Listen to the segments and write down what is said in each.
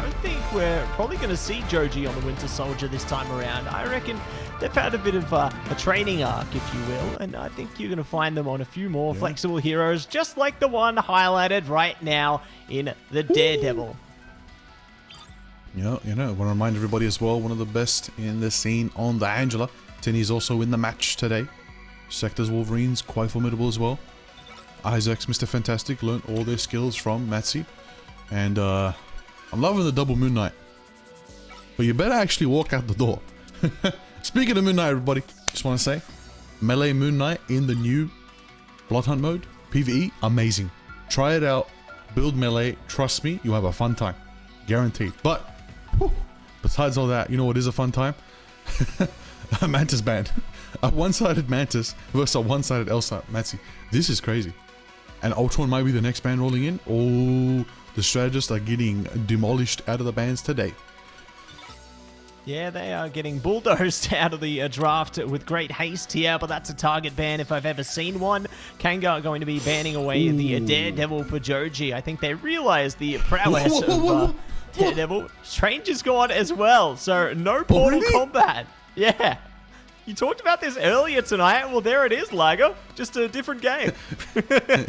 don't think we're probably going to see Joji on the Winter Soldier this time around. I reckon they've had a bit of a training arc, if you will, and I think you're going to find them on a few more flexible heroes, just like the one highlighted right now in the Daredevil. Yeah, I want to remind everybody as well, one of the best in the scene on the Angela. Tinny's also in the match today. Sector's Wolverines, quite formidable as well. Isaac's Mr. Fantastic, learned all their skills from Matsy. And I'm loving the double Moon Knight. But you better actually walk out the door. Speaking of Moon Knight, everybody, just want to say, Melee Moon Knight in the new Blood Hunt mode, PvE, amazing. Try it out, build Melee, trust me, you'll have a fun time. Guaranteed. But, whew, besides all that, you know what is a fun time? A Mantis band. A one-sided Mantis versus a one-sided Elsa Matsy. This is crazy. And Ultron might be the next band rolling in. Oh, the strategists are getting demolished out of the bands today. Yeah, they are getting bulldozed out of the draft with great haste here, but that's a target ban if I've ever seen one. KNG are going to be banning away the Daredevil for Joji. I think they realize the prowess of Daredevil. Strange is gone as well, so no portal combat. Yeah. You talked about this earlier tonight. Well, there it is, Lager. Just a different game.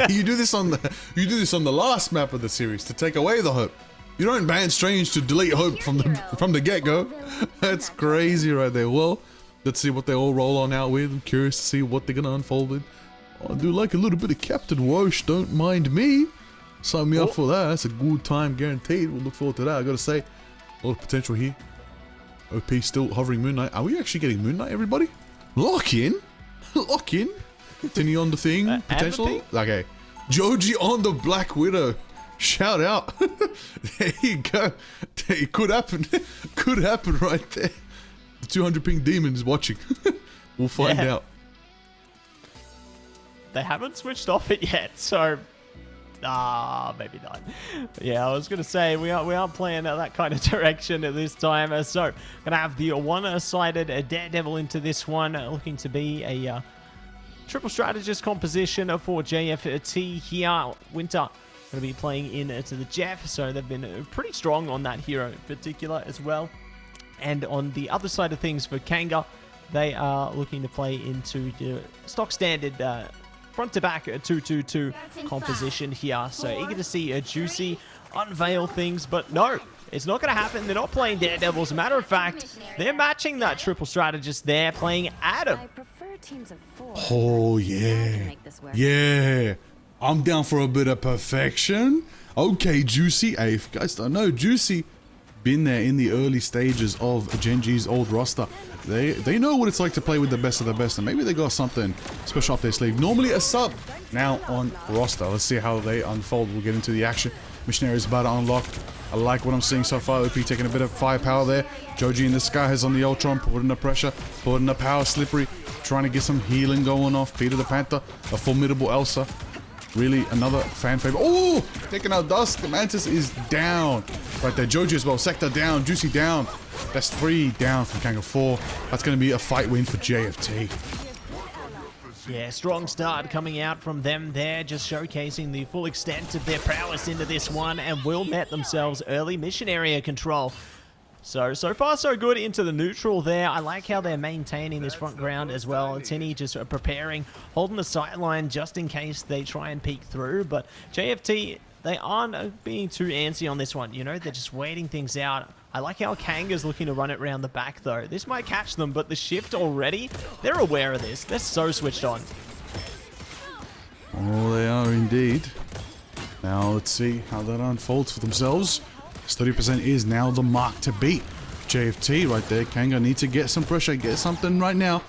You do this on the last map of the series to take away the hope. You don't ban Strange to delete hope from the get-go. That's crazy right there. Well, let's see what they all roll on out with. I'm curious to see what they're gonna unfold with. I do like a little bit of Captain Walsh. Don't mind me. Sign me up for that. That's a good time guaranteed. We'll look forward to that. I gotta say, a lot of potential here. OP still hovering Moon Knight. Are we actually getting Moon Knight, everybody? Lock in? Lock in? Tinny on the thing? Potential? Okay. Joji on the Black Widow. Shout out. There you go. It could happen. Could happen right there. The 200 ping demon is watching. We'll find out. They haven't switched off it yet, so... maybe not. Yeah, I was going to say, we aren't playing that kind of direction at this time. So, going to have the one-sided Daredevil into this one, looking to be a triple strategist composition for JFT here. Winter going to be playing into the Jeff, so they've been pretty strong on that hero in particular as well. And on the other side of things for KNG, they are looking to play into the stock standard front to back 2-2-2 composition here. So eager to see a Juicy unveil things, but no, it's not going to happen. They're not playing Daredevil. As a matter of fact, they're matching that triple strategist there, playing Adam. Oh, yeah. Yeah. I'm down for a bit of perfection. Okay, Juicy. Hey, if you guys don't know, Juicy been there in the early stages of Gen G's old roster. They know what it's like to play with the best of the best, and maybe they got something special up their sleeve. Normally a sub, now on roster. Let's see how they unfold. We'll get into the action. Missionary is about to unlock. I like what I'm seeing so far. OP taking a bit of firepower there. Joji in the sky has on the Ultron, putting the pressure, putting the power. Slippery, trying to get some healing going off. Peter the Panther, a formidable Elsa. Really another fan favorite. Oh, taking out Dusk. The Mantis is down. Right there, Joji as well. Sector down, Juicy down. That's 3 down from KNG 4. That's going to be a fight win for JFT. Yeah, strong start coming out from them there, just showcasing the full extent of their prowess into this one, and will net themselves early mission area control. So far so good into the neutral there. I like how they're maintaining this front ground as well. Tinny just preparing, holding the sideline just in case they try and peek through. But JFT, they aren't being too antsy on this one. You know, they're just waiting things out. I like how KNG is looking to run it around the back though. This might catch them, but the shift already, they're aware of this. They're so switched on. Oh, they are indeed. Now let's see how that unfolds for themselves. 30% is now the mark to beat. JFT right there. KNG need to get some pressure, get something right now.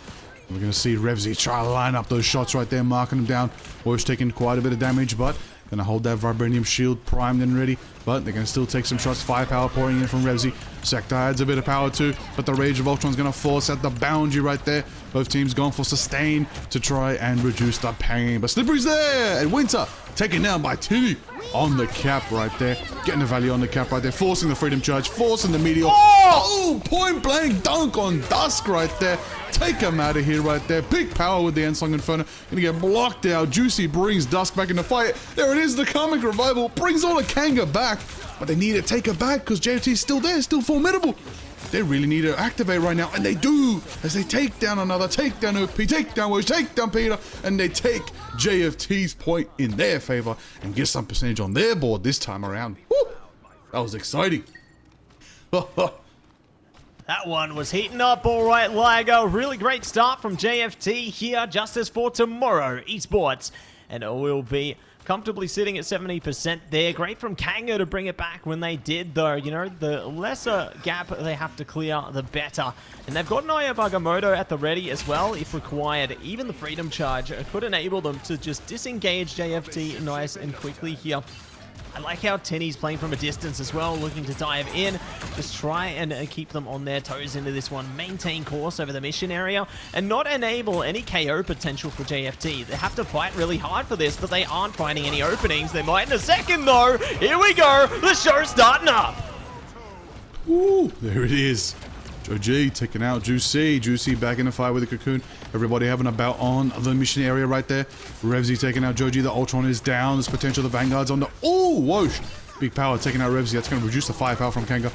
We're going to see Revsy try to line up those shots right there, marking them down. Walsh taking quite a bit of damage, but going to hold that Vibranium shield primed and ready. But they're going to still take some shots. Firepower pouring in from Revsy. Sector adds a bit of power too, but the Rage of Ultron's going to force at the boundary right there. Both teams going for sustain to try and reduce the pain. But Slippery's there, and Winter taken down by Tinny on the cap right there. Getting the value on the cap right there, forcing the Freedom Charge, forcing the Meteor. Oh, point blank dunk on Dusk right there. Take him out of here right there. Big power with the Ensong Inferno. Gonna get blocked out. Juicy brings Dusk back in the fight. There it is, the comic revival. Brings all the KNG back. but they need to take it back because JFT is still there, still formidable. They really need to activate right now, and they do, as they take down another, take down OP, take down Woj, take down Peter, and they take JFT's point in their favor and get some percentage on their board this time around. Woo! That was exciting. That one was heating up all right, Ligo. Really great start from JFT here. Justice for tomorrow, esports. And it will be comfortably sitting at 70% there. Great from KNG to bring it back when they did, though. You know, the lesser gap they have to clear, the better. And they've got an Eye of Agamotto at the ready as well, if required. Even the Freedom Charge could enable them to just disengage JFT nice and quickly here. I like how Tenny's playing from a distance as well, looking to dive in. Just try and keep them on their toes into this one. Maintain course over the mission area and not enable any KO potential for JFT. They have to fight really hard for this, but they aren't finding any openings. They might in a second, though. Here we go. The show's starting up. Ooh, there it is. Joji taking out Juicy. Juicy back in the fight with the Cocoon. Everybody having a bout on the mission area right there. Revsy taking out Joji. The Ultron is down. There's potential the Vanguard's on the... Oh, whoosh. Big power taking out Revsy. That's going to reduce the firepower from KNG.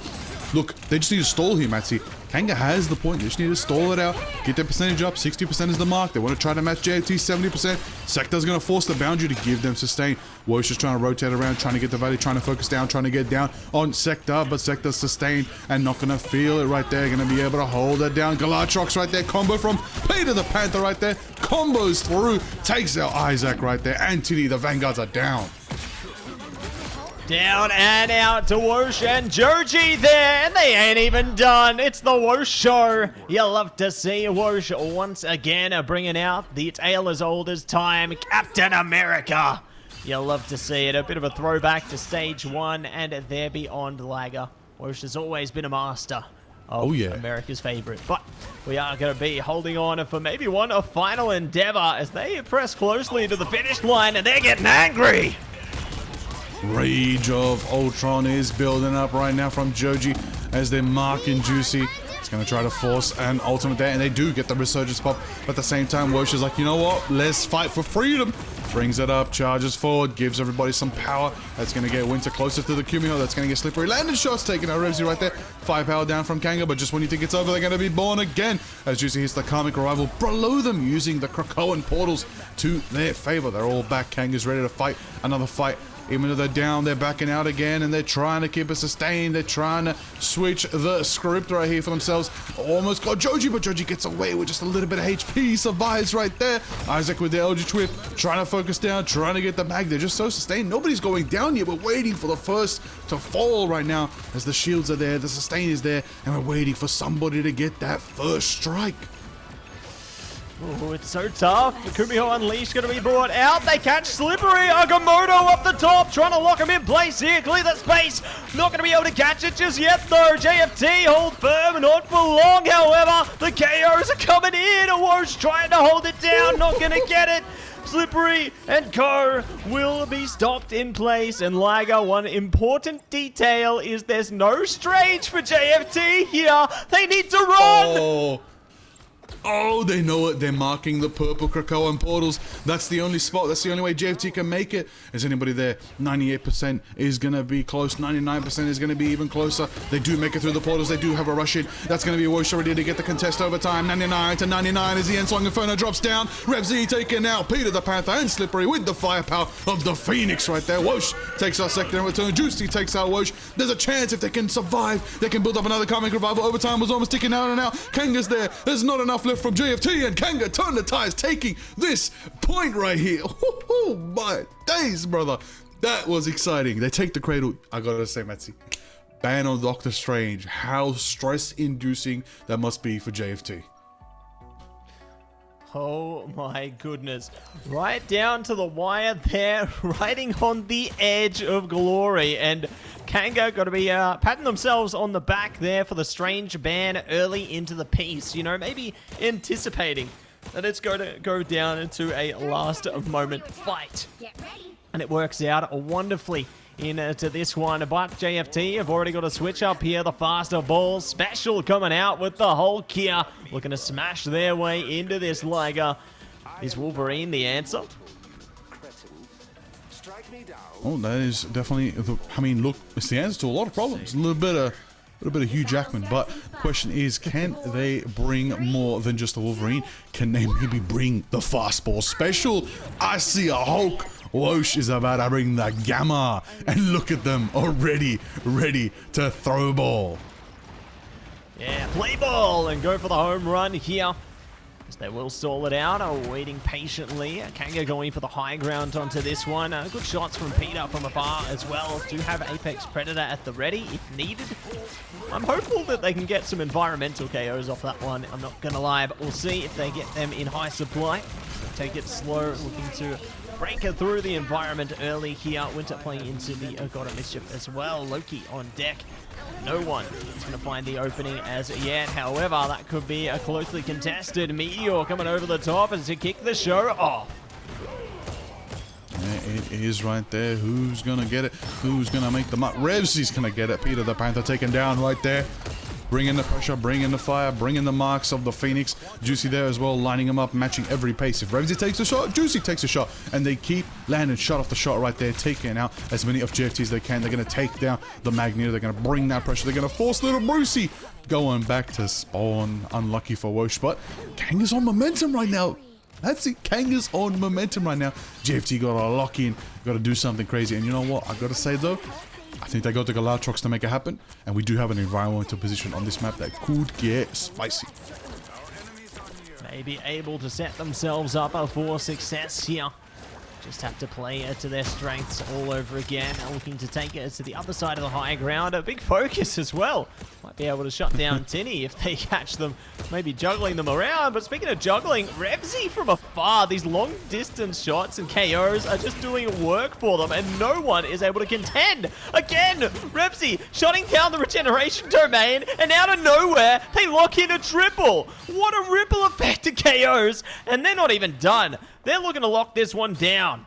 Look, they just need to stall here, Matsy. KNG has the point. They just need to stall it out. Get their percentage up. 60% is the mark. They want to try to match JFT 70%. Sector's going to force the boundary to give them sustain. Wosh is trying to rotate around, trying to get the value, trying to focus down, trying to get down on Sector, but Sector's sustained and not going to feel it right there. Going to be able to hold it down. Galatrox right there. Combo from Peter the Panther right there. Combos through. Takes out Isaac right there. And Tiddy, the Vanguards are down. Down and out to Woosh and Joji there, and they ain't even done. It's the Woosh show. You love to see Woosh once again bringing out the tale as old as time, Captain America. You love to see it. A bit of a throwback to stage 1 and there beyond Lager. Woosh has always been a master of America's favorite. But we are going to be holding on for maybe a final endeavor as they press closely to the finish line and they're getting angry. Rage of Ultron is building up right now from Joji as they're marking Juicy. It's going to try to force an ultimate there, and they do get the resurgence pop. But at the same time, Wosh is like, you know what? Let's fight for freedom. Brings it up, charges forward, gives everybody some power. That's going to get Winter closer to the Kumio. That's going to get slippery. Landed shots taking out Revsy right there. Firepower down from KNG, but just when you think it's over, they're going to be born again. As Juicy hits the Karmic Arrival below them, using the Krakoan portals to their favor. They're all back. KNG is ready to fight another fight. Even though they're down, they're backing out again, and they're trying to keep it sustained. They're trying to switch the script right here for themselves. Almost got Joji, but Joji gets away with just a little bit of HP. Survives right there. Isaac with the Eldritch Whip, trying to focus down, trying to get the bag. They're just so sustained. Nobody's going down yet. We're waiting for the first to fall right now as the shields are there, the sustain is there, and we're waiting for somebody to get that first strike. Oh, it's so tough. Kumio Unleashed going to be brought out. They catch Slippery. Agamotto up the top, trying to lock him in place here. Clear the space. Not going to be able to catch it just yet, though. JFT hold firm, not for long, however. The KOs are coming in. Awosh trying to hold it down, not going to get it. Slippery and Co will be stopped in place. And Liger, one important detail is there's no Strange for JFT here. They need to run. Oh, they know it. They're marking the purple Krakoan portals. That's the only spot. That's the only way JFT can make it. Is anybody there? 98% is going to be close. 99% is going to be even closer. They do make it through the portals. They do have a rush in. That's going to be a Wosh already to get the contest over time. 99 to 99 as the Ensong Inferno drops down. Revsy taken out. Peter the Panther and Slippery with the firepower of the Phoenix right there. Wosh takes our second in return. Juicy takes out Wosh. There's a chance if they can survive, they can build up another Karmic Revival. Overtime was almost ticking out and out. KNG's there. There's not enough left from JFT, and KNG turn the ties, taking this point right here. Oh my days, brother. That was exciting. They take the cradle. I gotta say, Matsy, ban on Doctor Strange. How stress-inducing that must be for JFT. Oh my goodness. Right down to the wire there, riding on the edge of glory. And KNG got to be patting themselves on the back there for the Strange ban early into the piece. You know, maybe anticipating that it's going to go down into a last moment fight. And it works out wonderfully into this one, but JFT have already got a switch up here. The faster ball special coming out with the whole Kia, looking to smash their way into this Liger. Is Wolverine the answer? Oh, that is definitely, I mean, look, it's the answer to a lot of problems. A little bit of Hugh Jackman, but the question is, can they bring more than just the Wolverine? Can they maybe bring the fastball special? I see a Hulk. Whoosh is about to bring the Gamma, and look at them already ready to throw ball. Yeah, play ball and go for the home run here. As they will stall it out, waiting patiently. KNG going for the high ground onto this one. Good shots from Peter from afar as well. Do have Apex Predator at the ready if needed. I'm hopeful that they can get some environmental KOs off that one. I'm not going to lie, but we'll see if they get them in high supply. So take it slow, looking to break it through the environment early here. Winter playing into the God of Mischief as well. Loki on deck. No one is going to find the opening as yet. However, that could be a closely contested. Meteor coming over the top as to kick the show off. Yeah, it is right there. Who's going to get it? Who's going to make the mark? Revsy's going to get it. Peter the Panther taken down right there. Bring in the pressure, bring in the fire, bring in the marks of the Phoenix. Juicy there as well, lining them up, matching every pace. If Revsy takes a shot, Juicy takes a shot. And they keep landing shot off the shot right there, taking out as many of JFTs as they can. They're going to take down the Magneto. They're going to bring that pressure. They're going to force little Brucey going back to spawn. Unlucky for Whoosh, but KNG's on momentum right now. That's it. KNG's on momentum right now. JFT got to lock in, got to do something crazy. And you know what? I got to say though, I think they got the Galactrox to make it happen, and we do have an environmental position on this map that could get spicy. Maybe able to set themselves up for success here. Just have to play it to their strengths all over again. Looking to take it to the other side of the high ground. A big focus as well. Might be able to shut down Tinny if they catch them. Maybe juggling them around. But speaking of juggling, Revsy from afar. These long distance shots and KOs are just doing work for them. And no one is able to contend. Again, Revsy shutting down the regeneration domain. And out of nowhere, they lock in a triple. What a ripple effect to KOs. And they're not even done. They're looking to lock this one down.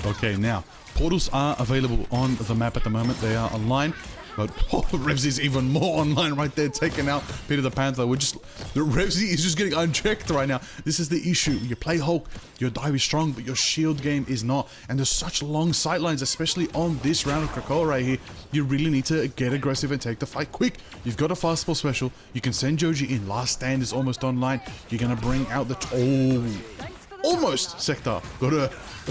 Okay, now, portals are available on the map at the moment. They are online. But Revsy's even more online right there, taking out Peter the Panther. Revsy is just getting unchecked right now. This is the issue. You play Hulk, your dive is strong, but your shield game is not. And there's such long sightlines, especially on this round of Krakoa right here. You really need to get aggressive and take the fight quick. You've got a fastball special. You can send Joji in. Last Stand is almost online. You're going to bring out the... almost sector. Got a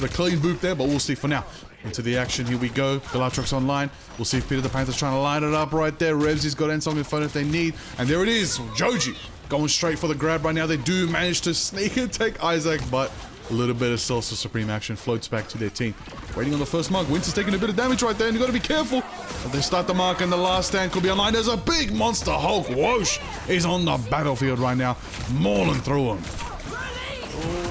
clean boot there, but we'll see for now. Into the action, here we go. Galactrox online. We'll see if Peter the Panther's trying to line it up right there. Revsy's got Ensong in front if they need. And there it is. Joji going straight for the grab right now. They do manage to sneak and take Isaac, but a little bit of Salsa Supreme action floats back to their team. Waiting on the first mark. Winter's taking a bit of damage right there, and you got to be careful. But they start the mark, and the Last Stand could be online. There's a big monster Hulk. Whoosh is on the battlefield right now, mauling through him.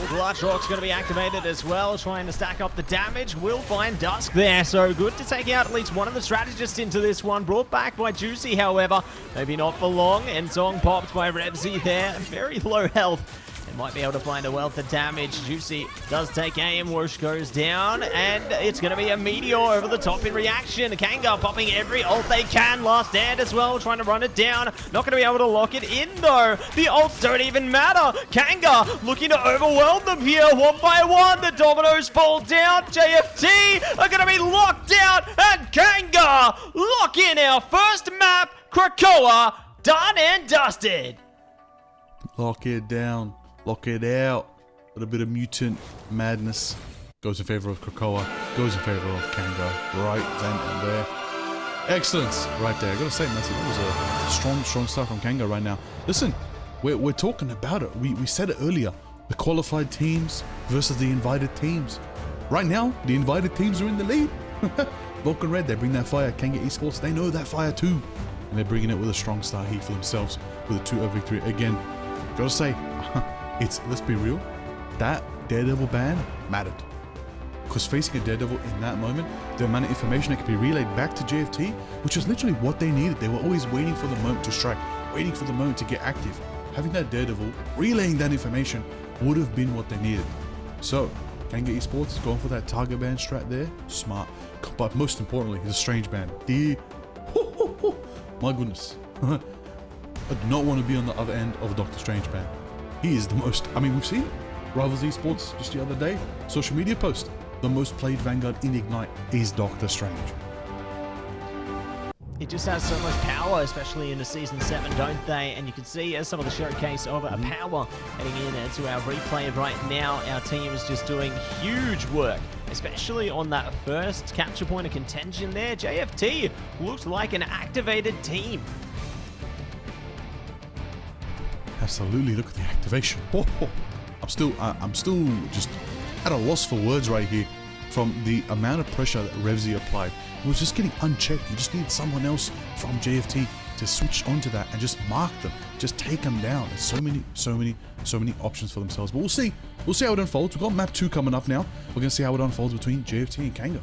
Galactrox going to be activated as well, trying to stack up the damage. Will find Dusk there, so good to take out at least one of the strategists into this one. Brought back by Juicy, however, maybe not for long. Ensong popped by Revsy there, very low health. They might be able to find a wealth of damage. Juicy does take aim. Whoosh goes down, and it's going to be a Meteor over the top in reaction. KNG popping every ult they can. Last Stand as well, trying to run it down. Not going to be able to lock it in, though. The ults don't even matter. KNG looking to overwhelm them here one by one. The dominoes fall down. JFT are going to be locked down, and KNG lock in our first map. Krakoa done and dusted. Lock it down. Lock it out. A little bit of mutant madness goes in favor of Krakoa, goes in favor of KNG right then and there. Excellence right there. I gotta say, Messi, that was a strong start from KNG right now. Listen, we're talking about it. We said it earlier. The qualified teams versus the invited teams. Right now, the invited teams are in the lead. Vulcan Red, they bring that fire. KNG Esports, they know that fire too. And they're bringing it with a strong start heat for themselves with a 2-0 victory. Again, gotta say, let's be real, that Daredevil ban mattered. Because facing a Daredevil in that moment, the amount of information that could be relayed back to JFT, which is literally what they needed. They were always waiting for the moment to strike, waiting for the moment to get active. Having that Daredevil, relaying that information would have been what they needed. So, KNG Esports is going for that target ban strat there. Smart. But most importantly, the Strange ban. My goodness. I do not want to be on the other end of a Doctor Strange ban. He is the most, I mean, we've seen it. Rivals Esports just the other day, social media post. The most played Vanguard in Ignite is Doctor Strange. It just has so much power, especially into Season 7, don't they? And you can see some of the showcase of power heading into our replay right now. Our team is just doing huge work, especially on that first capture point of contention there. JFT looks like an activated team. Absolutely, look at the activation. Oh, I'm still just at a loss for words right here from the amount of pressure that Revsy applied. It was just getting unchecked. You just need someone else from JFT to switch onto that and just mark them, just take them down. There's so many options for themselves. But we'll see how it unfolds. We've got map 2 coming up now. We're gonna see how it unfolds between JFT and KNG.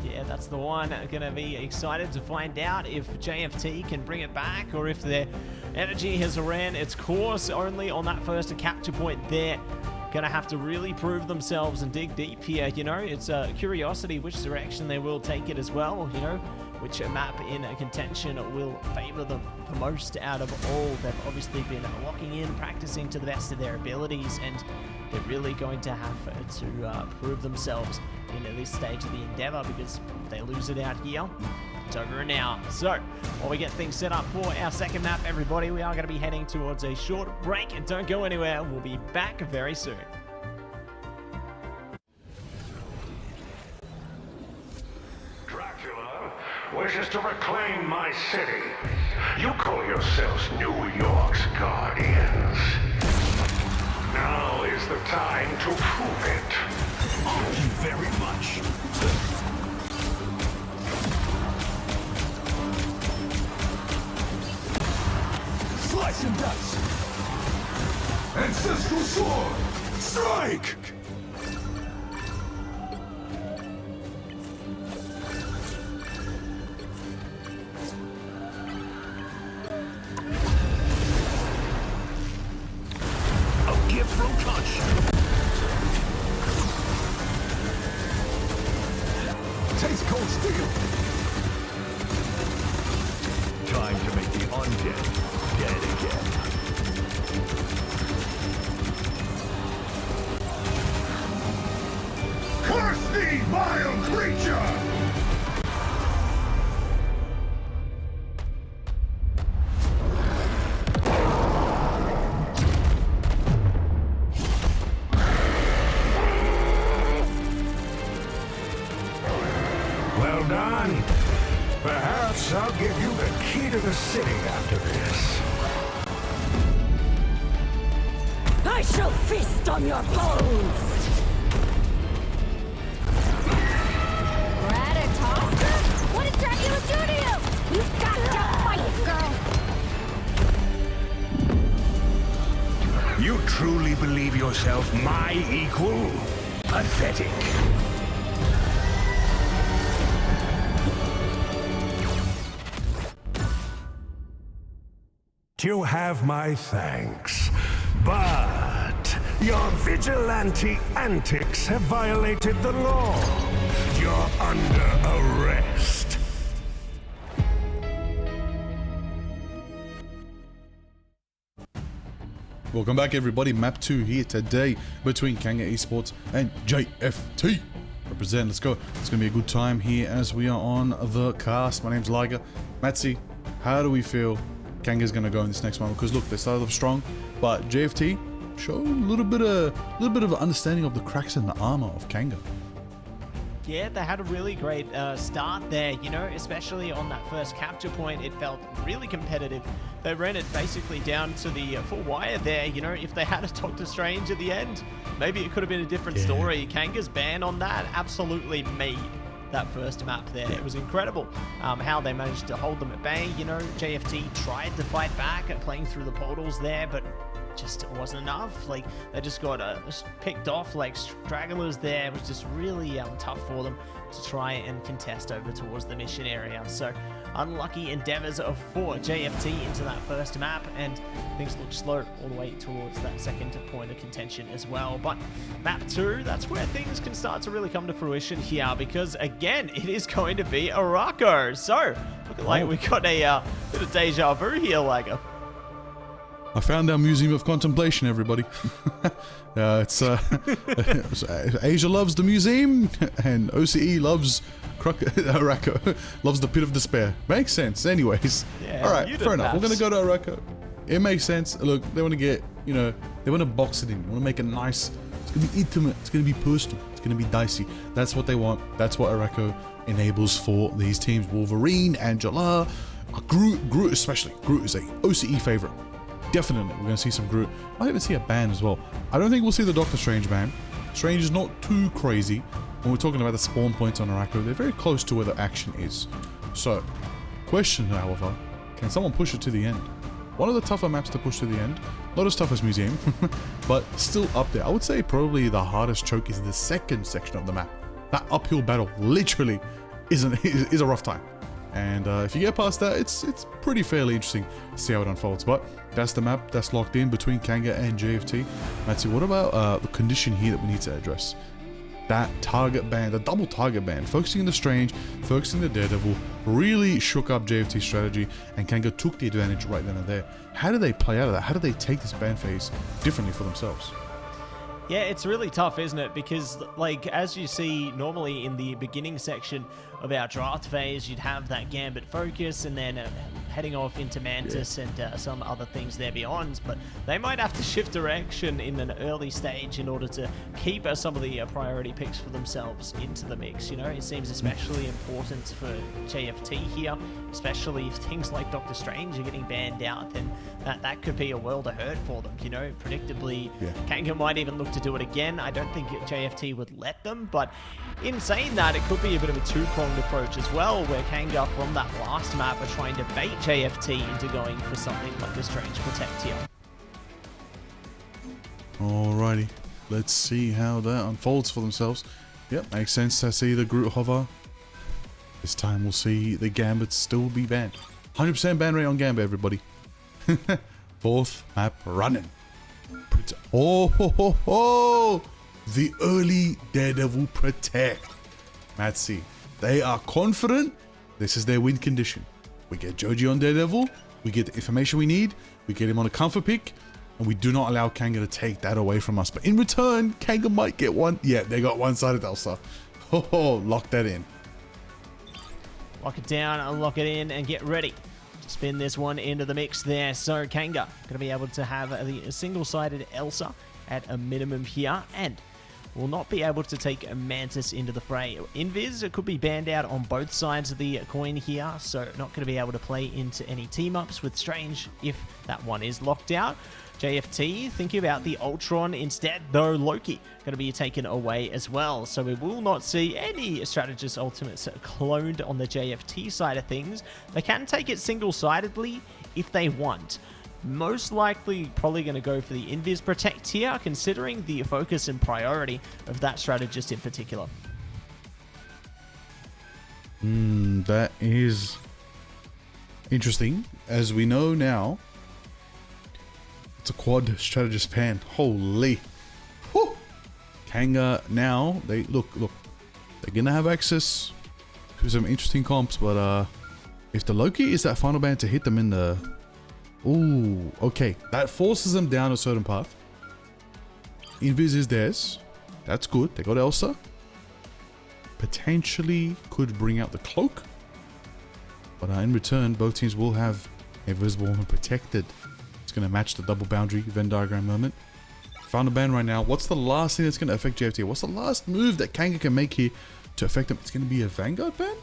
Yeah, that's the one. Gonna be excited to find out if JFT can bring it back or if their energy has ran its course only on that first capture point there. Gonna have to really prove themselves and dig deep here. You know, it's a curiosity which direction they will take it as well. You know, which map in contention will favor them the most out of all. They've obviously been locking in, practicing to the best of their abilities, and they're really going to have to prove themselves in this stage of the endeavor, because if they lose it out here, it's over and out. So, while we get things set up for our second map, everybody, we are going to be heading towards a short break, and don't go anywhere. We'll be back very soon. Dracula wishes to reclaim my city. You call yourselves New York's guardians. Now is the time to prove it. Thank you very much. Slice and dice! Ancestral sword! Strike! A gift from conscience! Taste cold steel! Time to make the undead dead again. Curse thee, vile creature! Well done. Perhaps I'll give you the key to the city after this. I shall feast on your bones! Ratatosker? What did Dracula do to you? You've got to fight, girl! You truly believe yourself my equal? Pathetic. You have my thanks, but your vigilante antics have violated the law. You're under arrest. Welcome back, everybody. Map 2 here today between KNG Esports and JFT. Represent, let's go. It's going to be a good time here as we are on the cast. My name's Liger. Matsy, how do we feel KNG is going to go in this next one? Because look, they started off strong, but JFT showed a little bit of an understanding of the cracks in the armor of KNG. Yeah, they had a really great start there, you know, especially on that first capture point. It felt really competitive. They ran it basically down to the full wire there. You know, if they had a Doctor Strange at the end, maybe it could have been a different story. KNG's ban on that absolutely made that first map there. It was incredible how they managed to hold them at bay. You know, JFT tried to fight back playing through the portals there, but just wasn't enough. Like, they just got picked off like stragglers there. It was just really tough for them to try and contest over towards the mission area. So unlucky endeavors for JFT into that first map, and things look slow all the way towards that second point of contention as well. But map 2, that's where things can start to really come to fruition here, because again, it is going to be a Rocco. So looking like we got a bit of deja vu here, Lager. I found our Museum of Contemplation, everybody. Asia loves the museum, and OCE loves Araco. Loves the pit of despair. Makes sense. Anyways, Yeah, all right, fair enough. We're gonna go to Araco. It makes sense. Look, they want to get, they want to box it in. They want to make it nice. It's gonna be intimate. It's gonna be personal. It's gonna be dicey. That's what they want. That's what Araco enables for these teams. Wolverine, Angela, Groot especially. Groot is a OCE favorite. Definitely, we're going to see some Groot. Might even see a ban as well. I don't think we'll see the Doctor Strange ban. Strange is not too crazy. When we're talking about the spawn points on Araco, they're very close to where the action is. So, question, however, can someone push it to the end? One of the tougher maps to push to the end. Not as tough as Museum, but still up there. I would say probably the hardest choke is the second section of the map. That uphill battle literally is a rough time. And if you get past that, it's pretty fairly interesting to see how it unfolds. But that's the map that's locked in between KNG and JFT. Matsu, what about the condition here that we need to address? That target ban, the double target ban, focusing on the Strange, focusing on the Daredevil, really shook up JFT's strategy, and KNG took the advantage right then and there. How do they play out of that? How do they take this ban phase differently for themselves? Yeah, it's really tough, isn't it? Because, like, as you see normally in the beginning section of our draft phase, you'd have that Gambit focus and then heading off into Mantis and some other things there beyond. But they might have to shift direction in an early stage in order to keep some of the priority picks for themselves into the mix. It seems especially important for JFT here, especially if things like Doctor Strange are getting banned out, then that could be a world of hurt for them. Predictably, KNG might even look to do it again. I don't think JFT would let them, but in saying that, it could be a bit of a two-pronged approach as well, where KNG from that last map are trying to bait JFT into going for something like a Strange Protect here. Alrighty, let's see how that unfolds for themselves. Yep, makes sense to see the Groot hover. This time we'll see the Gambit still be banned. 100% ban rate on Gambit, everybody. Fourth map running. Oh, the early Daredevil Protect. Matsi, they are confident this is their win condition. We get Joji on Daredevil, we get the information we need, we get him on a comfort pick, and we do not allow KNG to take that away from us. But in return, KNG might get one. Yeah, they got one-sided Elsa. Oh, lock that in. Lock it down, lock it in, and get ready. Spin this one into the mix there. So KNG going to be able to have the single-sided Elsa at a minimum here, and will not be able to take a Mantis into the fray. Invis, it could be banned out on both sides of the coin here, so not going to be able to play into any team-ups with Strange if that one is locked out. JFT thinking about the Ultron instead, though Loki going to be taken away as well. So we will not see any Strategist Ultimates cloned on the JFT side of things. They can take it single-sidedly if they want. Most likely probably going to go for the Invis Protect here, considering the focus and priority of that strategist in particular. That is interesting. As we know now, it's a quad strategist pan. Holy. Whew. KNG now, they look, they're going to have access to some interesting comps, but if the Loki is that final ban to hit them in the... Ooh, okay. That forces them down a certain path. Invis is theirs. That's good. They got Elsa. Potentially could bring out the cloak. But in return, both teams will have Invisible and Protected. It's going to match the double boundary Venn diagram moment. Found a ban right now. What's the last thing that's going to affect JFT? What's the last move that KNG can make here to affect them? It's going to be a Vanguard ban?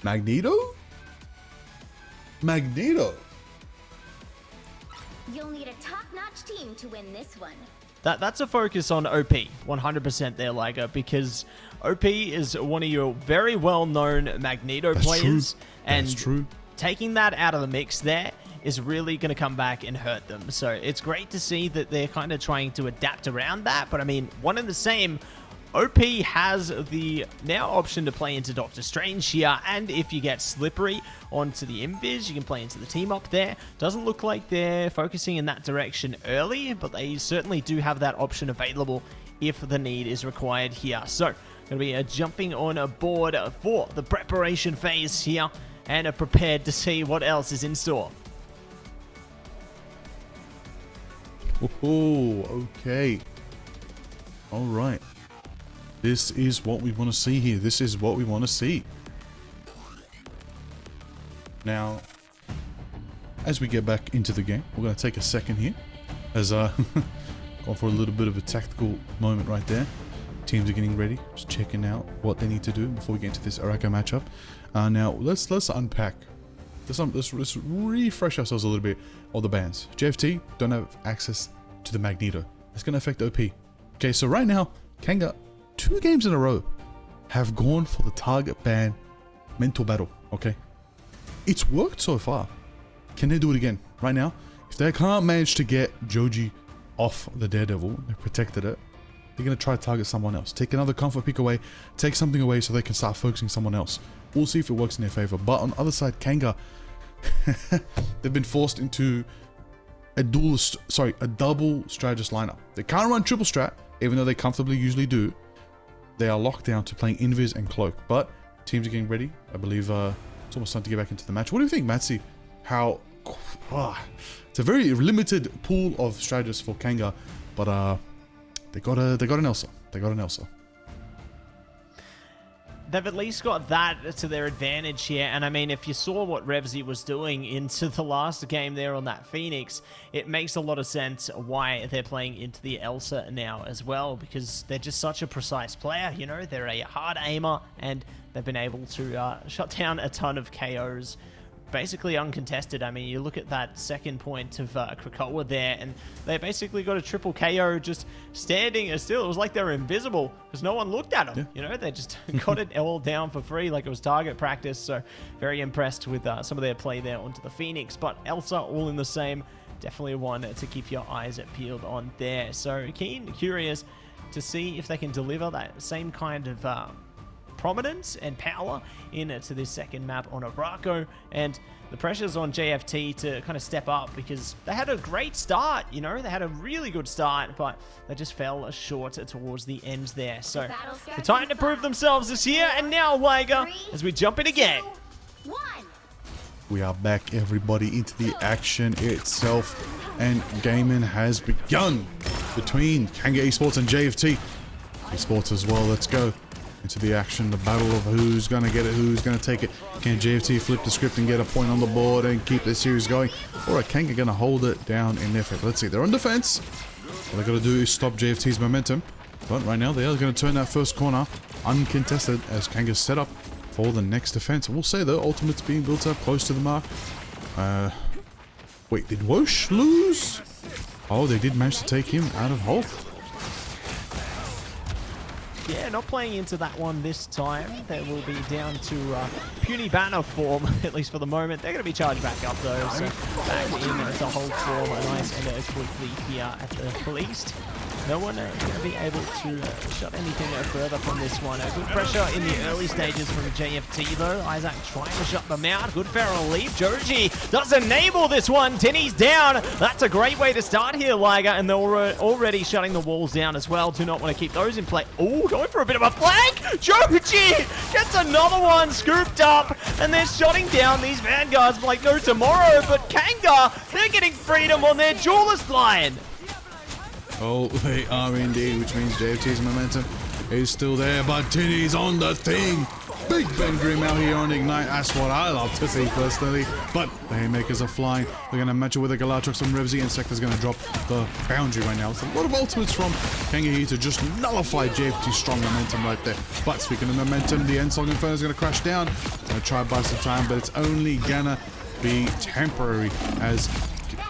Magneto? Magneto? You'll need a top-notch team to win this one. That's a focus on OP, 100% there, Liger, because OP is one of your very well-known Magneto players. True. And that's true. Taking that out of the mix there is really going to come back and hurt them. So it's great to see that they're kind of trying to adapt around that. But I mean, one and the same, OP has the now option to play into Doctor Strange here, and if you get Slippery onto the Invis, you can play into the team up there. Doesn't look like they're focusing in that direction early, but they certainly do have that option available if the need is required here. So, going to be jumping on a board for the preparation phase here, and are prepared to see what else is in store. Oh, okay. All right. This is what we want to see here. This is what we want to see. Now, as we get back into the game, we're going to take a second here. As gone for a little bit of a tactical moment right there. Teams are getting ready, just checking out what they need to do before we get into this Araka matchup. Now, let's unpack. Let's refresh ourselves a little bit of the bans. JFT don't have access to the Magneto. That's going to affect OP. Okay, so right now, KNG, 2 games in a row, have gone for the target ban mental battle, okay? It's worked so far. Can they do it again? Right now, if they can't manage to get Joji off the Daredevil, they protected it, they're going to try to target someone else. Take another comfort pick away, take something away so they can start focusing someone else. We'll see if it works in their favor. But on the other side, KNG, they've been forced into a double strategist lineup. They can't run triple strat, even though they comfortably usually do. They are locked down to playing Invis and Cloak. But teams are getting ready. I believe it's almost time to get back into the match. What do you think, Matsy? How... it's a very limited pool of strategists for KNG, but they got an Elsa. They got an Elsa. They've at least got that to their advantage here. And I mean, if you saw what Revsy was doing into the last game there on that Phoenix, it makes a lot of sense why they're playing into the Elsa now as well, because they're just such a precise player. You know, they're a hard aimer, and they've been able to shut down a ton of KOs. Basically uncontested. I mean, you look at that second point of Krakoa there, and they basically got a triple KO just standing still. It was like they were invisible because no one looked at them. Yeah. You know, they just got it all down for free like it was target practice. So very impressed with some of their play there onto the Phoenix. But Elsa all in the same. Definitely one to keep your eyes peeled on there. So curious to see if they can deliver that same kind of prominence and power into this second map on Arako, and the pressure's on JFT to kind of step up because they had a great start, you know, they had a really good start, but they just fell short towards the end there. So the time to prove themselves is here, and now Liger, as we jump in again. We are back, everybody, into the action itself, and gaming has begun between KNG Esports and JFT Esports as well. Let's go into the action, the battle of who's going to get it, who's going to take it. Can JFT flip the script and get a point on the board and keep this series going? Or are KNG going to hold it down in their favor? Let's see, they're on defense. All they got to do is stop JFT's momentum. But right now, they are going to turn that first corner uncontested as KNG is set up for the next defense. We'll say, though, ultimate's being built up close to the mark. Wait, did Whoosh lose? Oh, they did manage to take him out of Hulk. Yeah, not playing into that one this time. They will be down to puny banner form, at least for the moment. They're going to be charged back up, though. So back in to hold form nice and quickly here at the least. No one going to be able to shut anything further from this one. Good pressure in the early stages from JFT, though. Isaac trying to shut them out. Good feral leap. Joji does enable this one. Tinny's down. That's a great way to start here, Liger. And they're already shutting the walls down as well. Do not want to keep those in play. Oh, going for a bit of a flank. Joji gets another one scooped up. And they're shutting down these vanguards like no tomorrow. But KNG, they're getting freedom on their duelist line. Oh, they are indeed, which means JFT's momentum is still there, but Tinny's on the thing. Big Ben Grimm out here on Ignite. That's what I love to see personally. But the Haymakers are flying. They're going to match it with a Galactrox and Revsy, and Sector's going to drop the Foundry right now. It's a lot of ultimates from KNG here to just nullify JFT's strong momentum right there. But speaking of momentum, the Ensong Inferno is going to crash down. Going to try to buy some time, but it's only going to be temporary as...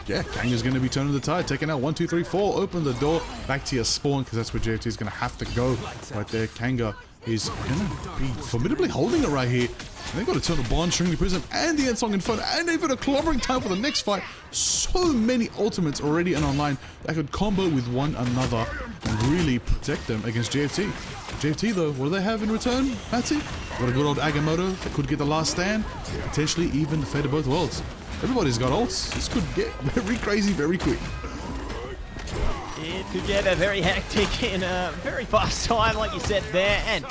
yeah, KNG is going to be turning the tide, taking out 1, 2, 3, 4. Open the door back to your spawn because that's where JFT is going to have to go. Right there, KNG is going to be formidably holding it right here. And they've got to turn the Bond, Stringly Prism, and the Ensong Inferno, and even a clobbering time for the next fight. So many ultimates already and online that could combo with one another and really protect them against JFT. JFT, though, what do they have in return, Patsy? Got a good old Agamotto that could get the last stand, potentially even the fate of both worlds. Everybody's got ults. This could get very crazy very quick. It could get very hectic in a very fast time, like you said there. And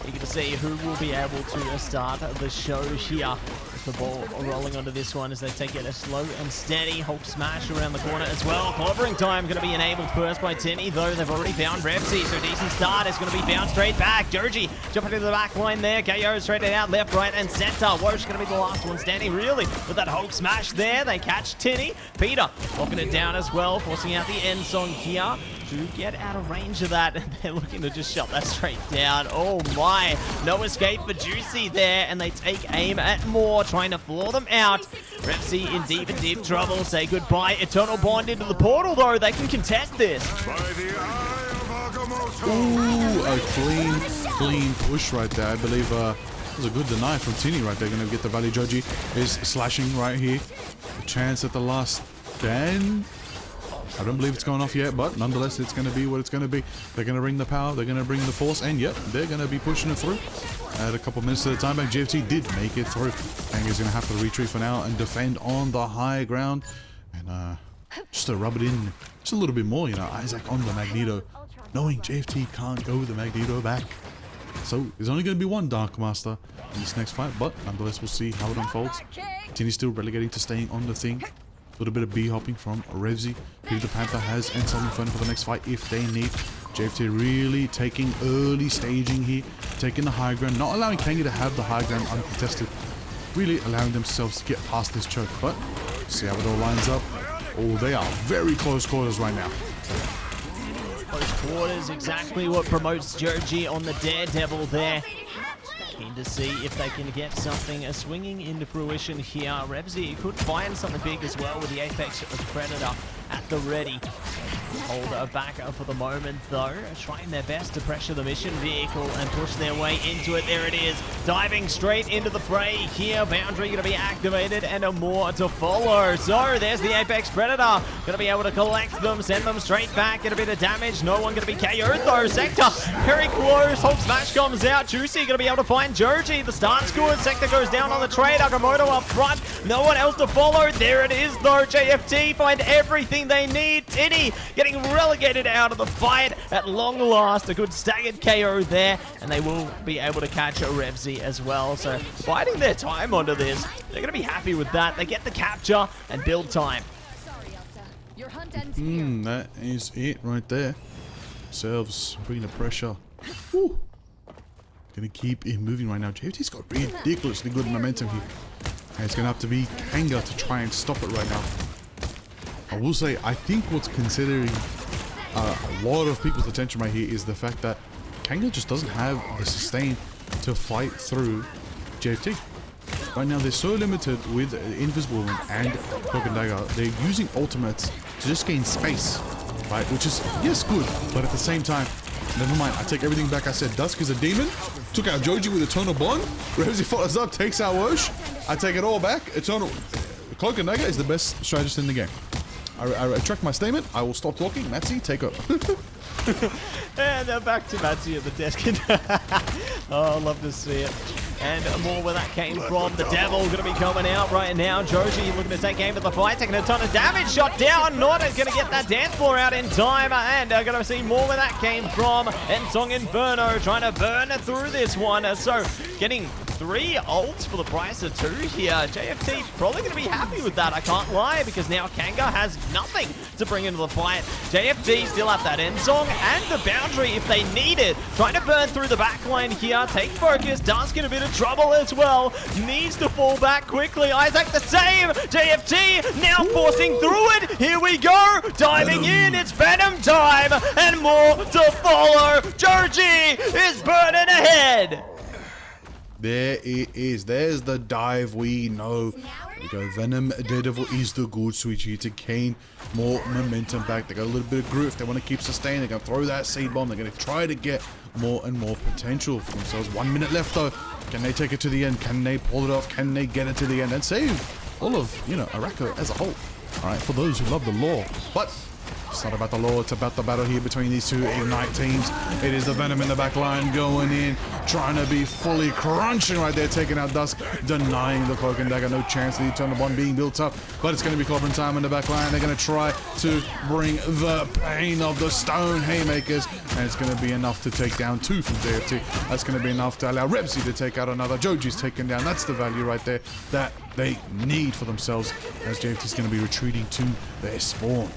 you get to see who will be able to start the show here. the ball rolling onto this one as they take it a slow and steady. Hulk smash around the corner as well. Clobbering time going to be enabled first by Tinny, though they've already found Revsy, so decent start is going to be found straight back. Durgy jumping into the back line there. KO straight out, left, right, and center. Wosh going to be the last one standing, really, with that Hulk smash there. They catch Tinny. Peter locking it down as well, forcing out the end song here to get out of range of that. And they're looking to just shut that straight down. Oh my, no escape for Juicy there, and they take aim at Moore, trying to floor them out. Revsy in deep trouble. Say goodbye. Eternal Bond into the portal, though. They can contest this. By the eye of Agamotto. Ooh, a clean push right there. I believe it was a good deny from Tinny right there. Going to get the Valley Joji. Is slashing right here. A chance at the last 10. I don't believe it's going off yet, but nonetheless, it's going to be what it's going to be. They're going to bring the power, they're going to bring the force, and yep, they're going to be pushing it through. At a couple minutes at a time back, JFT did make it through. KNG is going to have to retreat for now and defend on the high ground. And just to rub it in just a little bit more, you know, Isaac on the Magneto, knowing JFT can't go with the Magneto back. So there's only going to be one Dark Master in this next fight, but nonetheless, we'll see how it unfolds. Tinny's still relegating to staying on the thing. A little bit of B-hopping from Revsy. Peter the Panther has Ensel Inferno for the next fight if they need. JFT really taking early staging here, taking the high ground, not allowing KNG to have the high ground uncontested, really allowing themselves to get past this choke. But see how it all lines up. Oh, they are very close quarters right now. Close quarters, exactly what promotes Joji on the Daredevil there. Keen to see if they can get something swinging into fruition here. Revsy could find something big as well with the Apex Predator at the ready. Hold her back for the moment, though, trying their best to pressure the mission vehicle and push their way into it. There it is, diving straight into the fray here. Boundary going to be activated and more to follow. So there's the Apex Predator, going to be able to collect them, send them straight back, get a bit of damage. No one going to be KO'd though. Sector very close. Hulk smash comes out. Juicy going to be able to find Joji. The start's good. Sector goes down on the trade. Agamotto up front. No one else to follow. There it is though. JFT find everything they need. Tinny getting relegated out of the fight at long last. A good staggered KO there, and they will be able to catch a Revsy as well. So biding their time onto this. They're going to be happy with that. They get the capture and build time. That is it right there. Themselves bringing the pressure. Woo. Gonna keep it moving right now. JFT's got ridiculously good momentum here. And it's gonna have to be KNG to try and stop it right now. I will say, I think what's considering a lot of people's attention right here is the fact that KNG just doesn't have the sustain to fight through JFT. Right now, they're so limited with Invisible Woman and Cloak and Dagger. They're using ultimates to just gain space, right? Which is, yes, good, but at the same time, never mind. I take everything back I said. Dusk is a demon. Took out Joji with Eternal Bond. Revsy follows up, takes out Wosh. I take it all back. Eternal Cloak and Dagger is the best strategist in the game. I retract my statement. I will stop talking. Matzy, take over. And back to Matzy at the desk. Oh, love to see it. And more where that came from. The Devil going to be coming out right now. Joji looking to take aim at the fight, taking a ton of damage. Shot down. Not going to get that dance floor out in time. And going to see more where that came from. Ensong Inferno trying to burn through this one. So getting 3 ults for the price of 2 here. JFT probably going to be happy with that, I can't lie, because now KNG has nothing to bring into the fight. JFT still have that end song and the boundary if they need it. Trying to burn through the back line here, take focus. Dusk in a bit of trouble as well. Needs to fall back quickly. Isaac the same. JFT now forcing through it. Here we go. Diving in. It's Venom time and more to follow. Joji is burning ahead. There it is. There's the dive we know. There we go. Venom Daredevil is the good switch here to gain more momentum back. They got a little bit of grit. If they want to keep sustaining, they're going to throw that seed bomb. They're going to try to get more and more potential for themselves. 1 minute left though. Can they take it to the end? Can they pull it off? Can they get it to the end and save all of, Araka as a whole? All right, for those who love the lore. But It's not about the law, it's about the battle here between these two Ignite teams. It is the Venom in the back line going in, trying to be fully crunching right there, taking out Dusk, denying the Cloak and Dagger. No chance of the Eternal Bond being built up, but it's going to be clobbering time in the back line. They're going to try to bring the pain of the Stone Haymakers, and it's going to be enough to take down 2 from JFT. That's going to be enough to allow Rebsy to take out another. Joji's taken down. That's the value right there that they need for themselves, as JFT's going to be retreating to their spawn.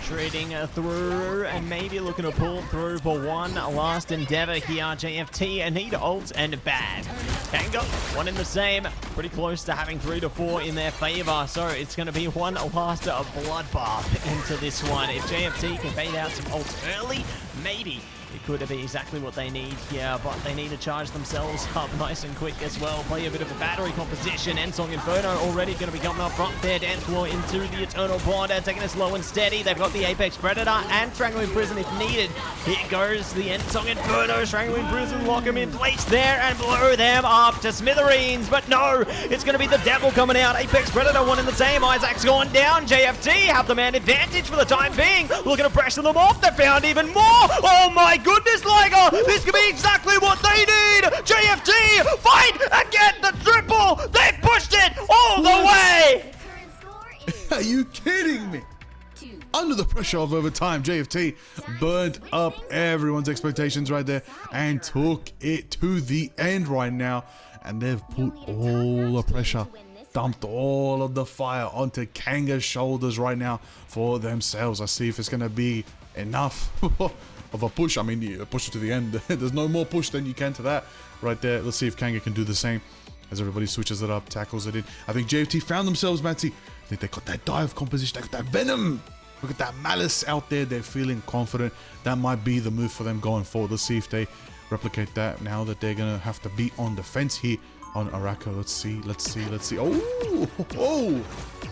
Trading through and maybe looking to pull through for one last endeavor here. JFT need ult and bad. KNG, one in the same. Pretty close to having 3 to 4 in their favor. So it's going to be one last bloodbath into this one. If JFT can bait out some ults early, maybe it could be exactly what they need here, but they need to charge themselves up nice and quick as well. Play a bit of a battery composition. Ensong Inferno already going to be coming up front there. Dance floor into the Eternal Bond, taking it slow and steady. They've got the Apex Predator and Strangling Prison if needed. Here goes the Ensong Inferno. Strangling Prison, lock them in place there and blow them up to smithereens. But no, it's going to be the Devil coming out. Apex Predator, one in the same. Isaac's gone down. JFT have the man advantage for the time being. Looking to pressure them off. They found even more. Oh my goodness, Liger! This could be exactly what they need! JFT, fight and get the triple! They pushed it all the way! Are you kidding me? Under the pressure of overtime, JFT burned up everyone's expectations right there and took it to the end right now. And they've put all the pressure, dumped all of the fire onto KNG's shoulders right now for themselves. I see if it's going to be enough of a push. I mean, you push it to the end. There's no more push than you can to that right there. Let's see if KNG can do the same as everybody switches it up, tackles it in. I think JFT found themselves, Matty. I think they got that dive composition, they got that venom. Look at that malice out there. They're feeling confident. That might be the move for them going forward. Let's see if they replicate that now that they're going to have to be on defense here on Arako. Let's see. Oh,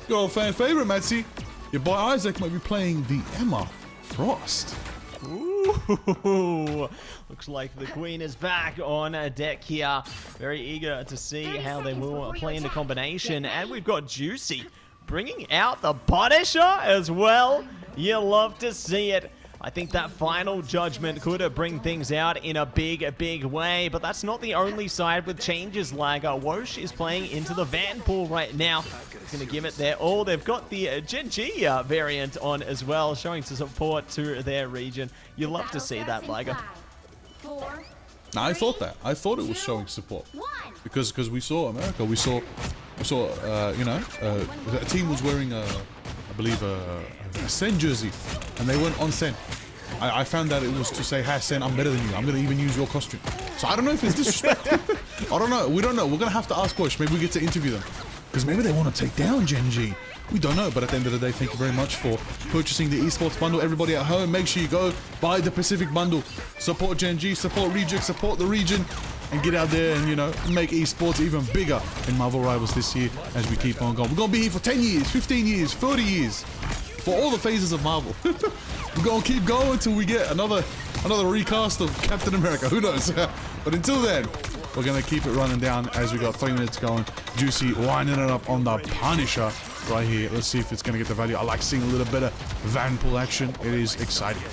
your fan favorite, Matty. Your boy Isaac might be playing the Emma Frost. Ooh, looks like the Queen is back on deck here. Very eager to see how they will play in the combination. And we've got Juicy bringing out the Punisher as well. You love to see it. I think that final judgment could bring things out in a big way, but that's not the only side with changes. Like Wosh is playing into the Vanpool right now. It's going to give it their all. They've got the KNG variant on as well, showing some support to their region. You love to see that, Liger. Now, I thought that. I thought it was showing support because we saw America. We saw you know, a team was wearing I believe a Sen jersey, and they went on Sen. I found that it was to say, "Hi Sen, I'm better than you. I'm gonna even use your costume." So I don't know if it's disrespect. I don't know. We don't know. We're gonna have to ask Wash. Maybe we get to interview them, because maybe they want to take down KNG. We don't know. But at the end of the day, thank you very much for purchasing the esports bundle. Everybody at home, make sure you go buy the Pacific bundle. Support KNG, support Reject, support the region, and get out there and, you know, make esports even bigger in Marvel Rivals this year as we keep on going. We're gonna be here for 10 years, 15 years, 30 years, for all the phases of Marvel. We're gonna keep going until we get another recast of Captain America. Who knows? But until then, we're gonna keep it running down as we got 3 minutes going. Juicy winding it up on the Punisher right here. Let's see if it's gonna get the value. I like seeing a little bit of Vanpool action. It is exciting.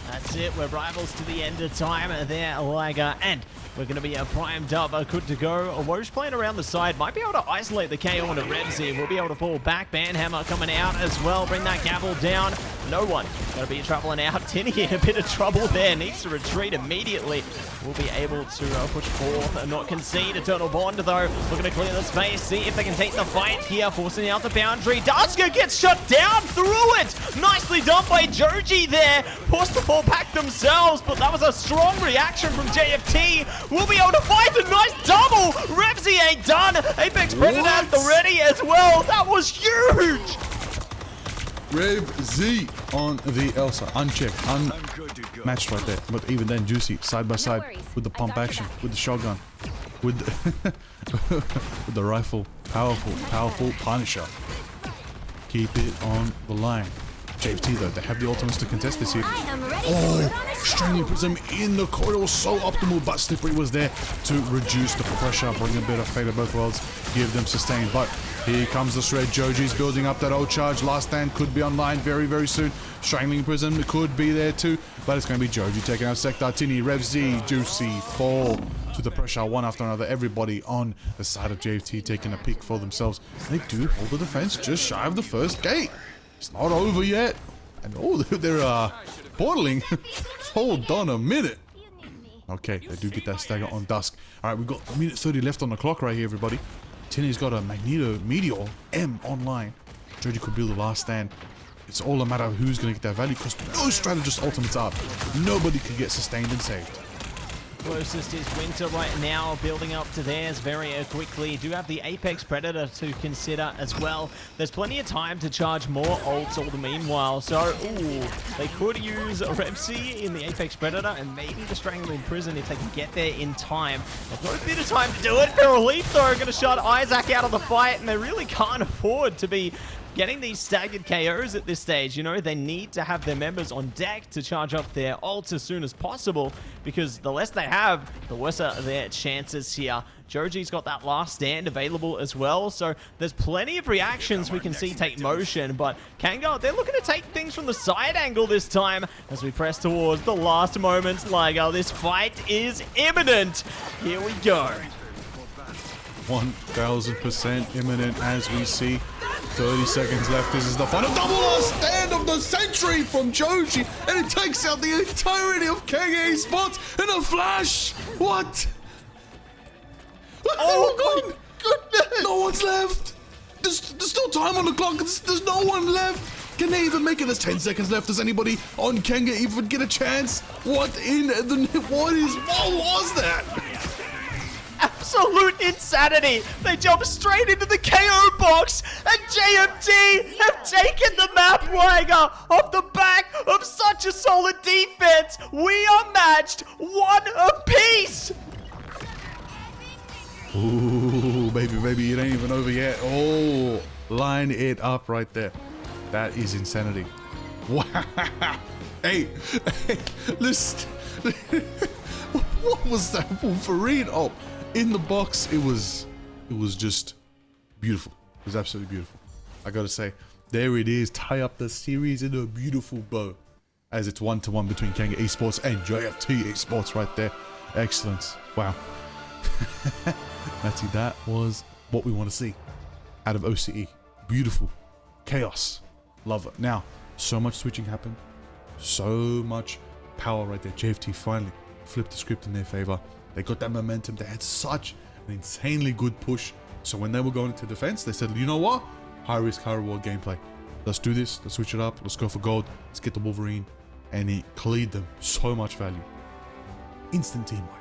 That's it. We're rivals to the end of time there, Liger, and we're going to be primed up, good to go. Wosh playing around the side, might be able to isolate the KO into Rebsy. We'll be able to fall back. Banhammer coming out as well, bring that gavel down. No one going to be traveling out. Tinny in a bit of trouble there, needs to retreat immediately. We'll be able to push forth and not concede. Eternal Bond, though, looking to clear the space, see if they can take the fight here, forcing out the boundary. Dusker gets shut down through it. Nicely done by Joji there. Forced to fall back themselves, but that was a strong reaction from JFT. We'll be able to fight a nice double. Rebsy ain't done. Apex Predator at the ready as well. That was huge. Rebsy on the Elsa, unchecked, unmatched right there. But even then, Juicy side by side with the pump action, with the shotgun, with the, with the rifle. Powerful Punisher. Keep it on the line. JFT though, they have the ultimates to contest this here. I am ready to put on a show. Strangling Prism in the corridor was so optimal, but Slippery was there to reduce the pressure, bring a bit of Fate of both worlds, give them sustain. But here comes the shred. Joji's building up that old charge. Last stand could be online very, very soon. Strangling Prism could be there too, but it's going to be Joji taking out Sector. Tini, Rev Z, Juicy fall to the pressure one after another. Everybody on the side of JFT taking a pick for themselves. They do hold the defense just shy of the first gate. It's not over yet. And oh, they're portaling. Hold on a minute. Okay, they do get that stagger on Dusk. All right, we've got a minute 30 left on the clock right here, everybody. Tini's got a Magneto Meteor M online. Joji could build the last stand. It's all a matter of who's going to get that value because no strategist ultimates up. Nobody could get sustained and saved. Closest is Winter right now, building up to theirs very quickly. Do have the Apex Predator to consider as well. There's plenty of time to charge more ults all the meanwhile. So, ooh, they could use Rev C in the Apex Predator and maybe the Strangling Prison if they can get there in time. They've got a bit of time to do it. Feral Leaf, though, are going to shut Isaac out of the fight, and they really can't afford to be getting these staggered KOs at this stage. You know, they need to have their members on deck to charge up their ults as soon as possible, because the less they have, the worse are their chances here. Joji's got that last stand available as well, so there's plenty of reactions we can see take motion, but KNG, they're looking to take things from the side angle this time as we press towards the last moments. Liger, this fight is imminent. Here we go. 1000% imminent as we see. 30 seconds left. This is the final double last stand of the century from Joji, and it takes out the entirety of KNG Sports in a flash. What? Oh my goodness! No one's left. There's still time on the clock. There's no one left. Can they even make it? There's 10 seconds left. Does anybody on KNG even get a chance? What was that? Absolute insanity! They jump straight into the KO box, and JFT have taken the map, Liger, off the back of such a solid defense. We are matched 1 apiece. Ooh, baby, it ain't even over yet. Oh, line it up right there. That is insanity. Wow. Hey, listen. What was that Wolverine? Oh. In the box, it was just beautiful. It was absolutely beautiful. I gotta say, there it is. Tie up the series in a beautiful bow, as it's 1-1 between KNG Esports and JFT Esports right there. Excellent. Wow. Matty, that was what we want to see out of OCE. Beautiful. Chaos. Love it. Now, so much switching happened. So much power right there. JFT finally flipped the script in their favor. They got that momentum. They had such an insanely good push. So when they were going into defense, they said, you know what? High risk, high reward gameplay. Let's do this. Let's switch it up. Let's go for gold. Let's get the Wolverine. And it cleared them so much value. Instant team wipe.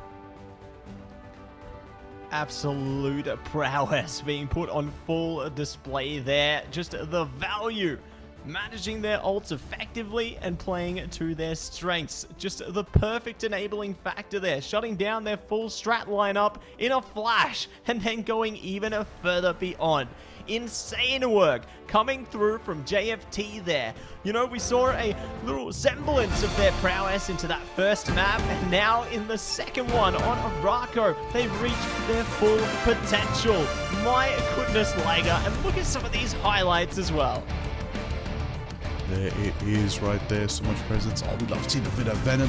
Absolute prowess being put on full display there. Just the value. Managing their ults effectively and playing to their strengths. Just the perfect enabling factor there. Shutting down their full strat lineup in a flash and then going even further beyond. Insane work coming through from JFT there. You know, we saw a little semblance of their prowess into that first map, and now in the second one on Araco, they've reached their full potential. My goodness, Liger, and look at some of these highlights as well. There it is right there. So much presence. Oh, we'd love to see the bit of Venom.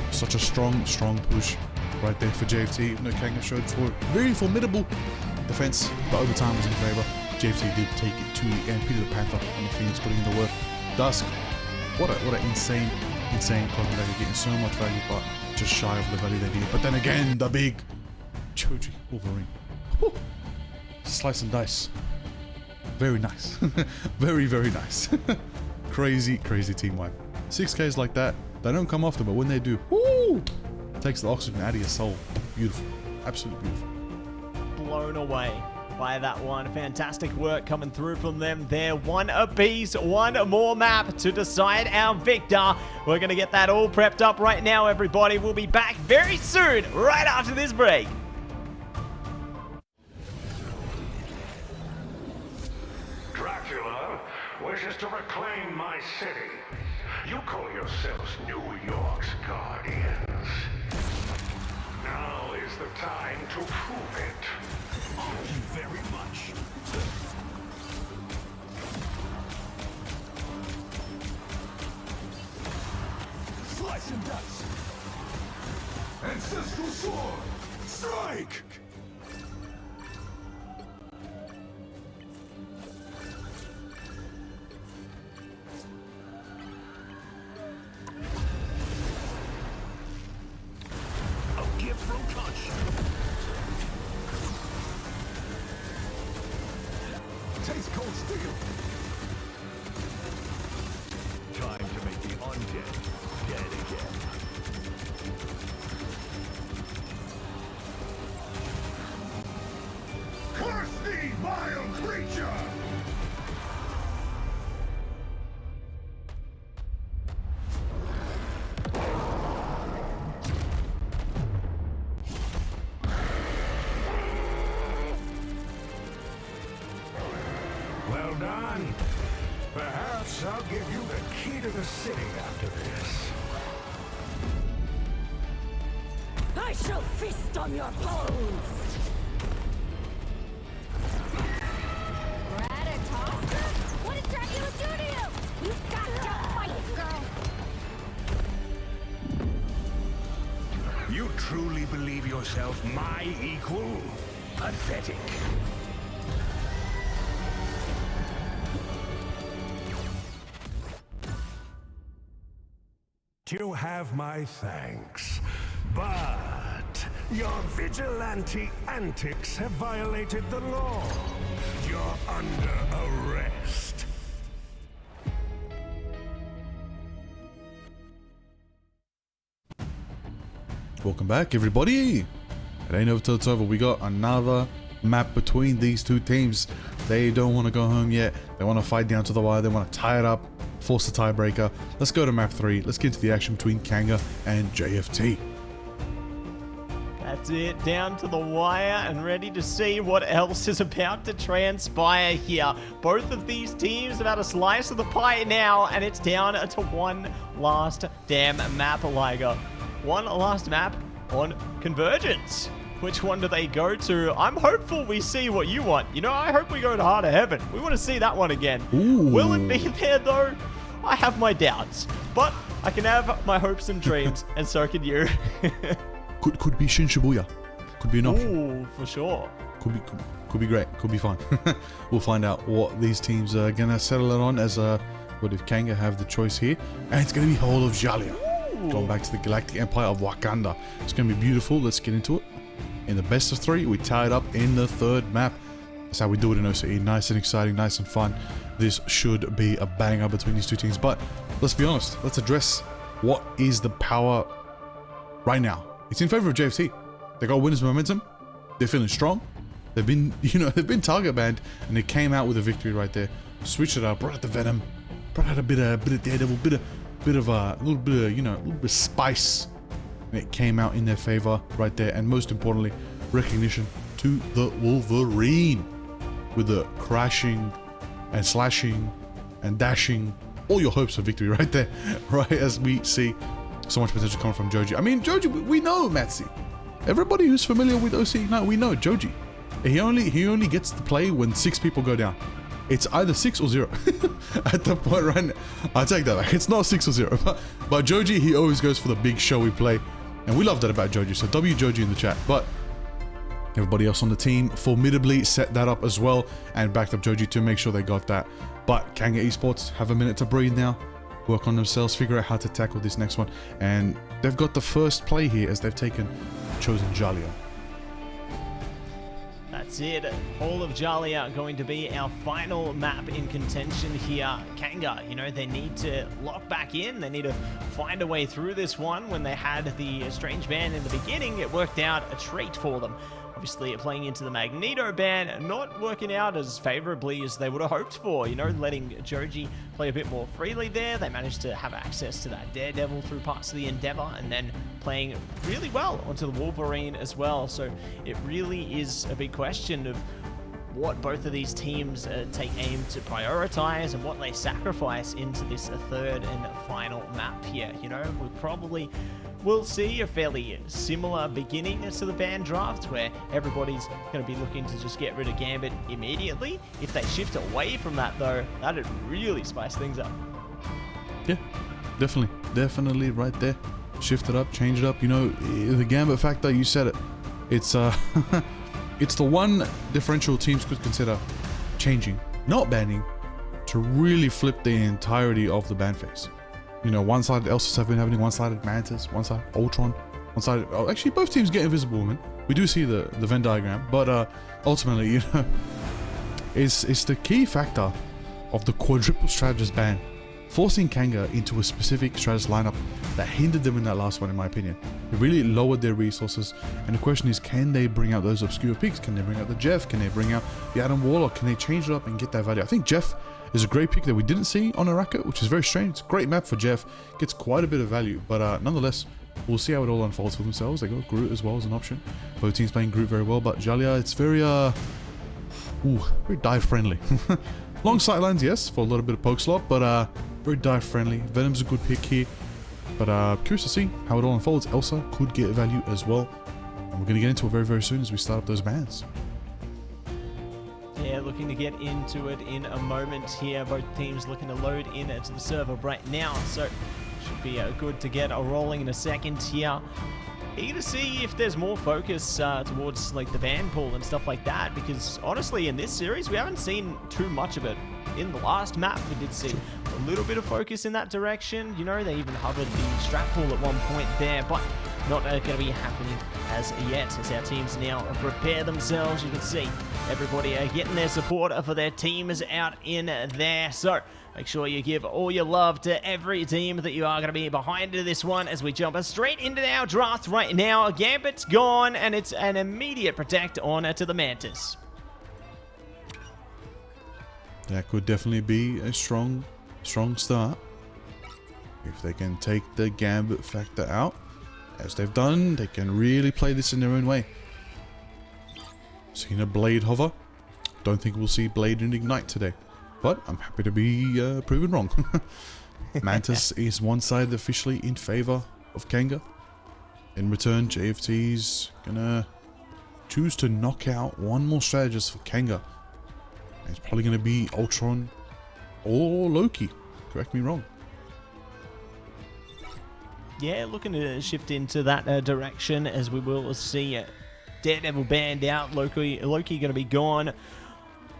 Such a strong push right there for JFT. Even though KNG showed for very formidable defense, but overtime was in favor. JFT did take it to the end. Peter the Panther and the Phoenix putting in the work. Dusk. What an insane cosmic value. Getting so much value, but just shy of the value they did. But then again, the big Joji Wolverine. Woo. Slice and dice. Very nice. Very nice. Crazy team wipe. 6Ks like that, they don't come often, but when they do, woo, takes the oxygen out of your soul. Beautiful. Absolutely beautiful. Blown away by that one. Fantastic work coming through from them there. 1 apiece, 1 more map to decide our victor. We're going to get that all prepped up right now, everybody. We'll be back very soon, right after this break. Dracula, wishes to reclaim my city. You call yourselves New York's guardians. Now is the time to prove it. Thank you very much. Slice and dice. Ancestral sword. Strike! I'll give from touch. Taste cold steel. Time to make the undead dead again. Curse thee, vile creature! Well done. Perhaps I'll give you the key to the city after this. I shall feast on your bones! Ratatosker? What did Dracula do to you? You've got to fight, girl! You truly believe yourself my equal? Pathetic. You have my thanks, but your vigilante antics have violated the law. You're under arrest. Welcome back, everybody. It ain't over till it's over. We got another map between these two teams. They don't want to go home yet. They want to fight down to the wire. They want to tie it up, force the tiebreaker. Let's go to map 3. Let's get into the action between KNG and JFT. That's it, down to the wire and ready to see what else is about to transpire here. Both of these teams have had a slice of the pie now, and it's down to one last damn map, Liger. One last map on Convergence. Which one do they go to? I'm hopeful we see what you want. You know, I hope we go to Heart of Heaven. We want to see that one again. Ooh. Will it be there, though? I have my doubts. But I can have my hopes and dreams, and so can you. Could be Shin Shibuya. Could be an option. Ooh, for sure. Could be great. Could be fun. We'll find out what these teams are gonna settle it on as what if KNG have the choice here, and it's gonna be Whole of Jalia. Going back to the Galactic Empire of Wakanda. It's gonna be beautiful. Let's get into it. In the best of 3, we tied up in the 3rd map. That's how we do it in OCE. Nice and exciting, nice and fun. This should be a banger between these two teams. But let's be honest. Let's address what is the power right now. It's in favor of JFT. They got winners momentum. They're feeling strong. They've been, they've been target banned, and they came out with a victory right there. Switched it up, brought out the Venom, brought out a bit of Daredevil, a little bit of spice. And it came out in their favor right there, and most importantly, recognition to the Wolverine with the crashing and slashing and dashing, all your hopes of victory right there, right as we see so much potential coming from Joji. I mean, Joji, we know Matsi. Everybody who's familiar with OCE Ignite, we know Joji. He only gets to play when 6 people go down. It's either 6 or 0 at the point right now. I'll take that back. It's not 6 or 0. But Joji, he always goes for the big showy play. And we love that about Joji. So W Joji in the chat. But everybody else on the team formidably set that up as well and backed up Joji to make sure they got that. But KNG Esports have a minute to breathe now. Work on themselves, figure out how to tackle this next one. And they've got the first play here as they've chosen Jalia. That's it. Whole of Jalia going to be our final map in contention here. KNG, they need to lock back in. They need to find a way through this one. When they had the strange ban in the beginning, it worked out a treat for them. Obviously, playing into the Magneto ban, not working out as favorably as they would have hoped for. Letting Joji play a bit more freely there. They managed to have access to that Daredevil through parts of the Endeavor, and then playing really well onto the Wolverine as well. So it really is a big question of what both of these teams take aim to prioritize and what they sacrifice into this third and final map here. You know, we probably will see a fairly similar beginning to the ban draft where everybody's going to be looking to just get rid of Gambit immediately. If they shift away from that though, that'd really spice things up. Yeah, definitely right there. Shift it up, change it up. You know, the Gambit factor, you said it. It's it's the one differential teams could consider changing, not banning, to really flip the entirety of the ban phase. You know, one-sided Elsa's have been happening, one-sided Mantis, one-sided Ultron, one-sided... Oh, actually, both teams get Invisible Woman. We do see the Venn diagram, but ultimately, you know, it's the key factor of the quadruple strategist ban, forcing Kanga into a specific strategist lineup that hindered them in that last one, in my opinion. It really lowered their resources, and the question is, can they bring out those obscure picks? Can they bring out the Jeff? Can they bring out the Adam Warlock? Can they change it up and get that value? I think Jeff is a great pick that we didn't see on Araka, which is very strange. It's a great map for Jeff, gets quite a bit of value, but nonetheless, we'll see how it all unfolds for themselves. They got Groot as well as an option. Both teams playing Groot very well, but Jalia, it's very very dive friendly. Long sightlines, yes, for a little bit of poke slot, but very dive friendly. Venom's a good pick here, but curious to see how it all unfolds. Elsa could get value as well, and we're going to get into it very, very soon as we start up those bans. Yeah, looking to get into it in a moment here. Both teams looking to load in to the server right now, so should be good to get rolling in a second here. Eager to see if there's more focus towards like the ban pool and stuff like that, because honestly in this series we haven't seen too much of it. In the last map we did see a little bit of focus in that direction. You know, they even hovered the strat pool at one point there, but not going to be happening as yet as our teams now prepare themselves. You can see everybody getting their support for their teams out in there, so make sure you give all your love to every team that you are going to be behind this one as we jump straight into our draft right now. Gambit's gone, and it's an immediate protect on to the Mantis. That could definitely be a strong start. If they can take the Gambit factor out, as they've done, they can really play this in their own way. Seen a Blade hover. Don't think we'll see Blade and Ignite today, but I'm happy to be proven wrong. Mantis is one-sided officially in favor of Kanga. In return, JFT's gonna choose to knock out one more strategist for Kanga. And it's probably gonna be Ultron or Loki. Correct me wrong. Yeah, looking to shift into that direction as we will see Daredevil banned out, Loki going to be gone.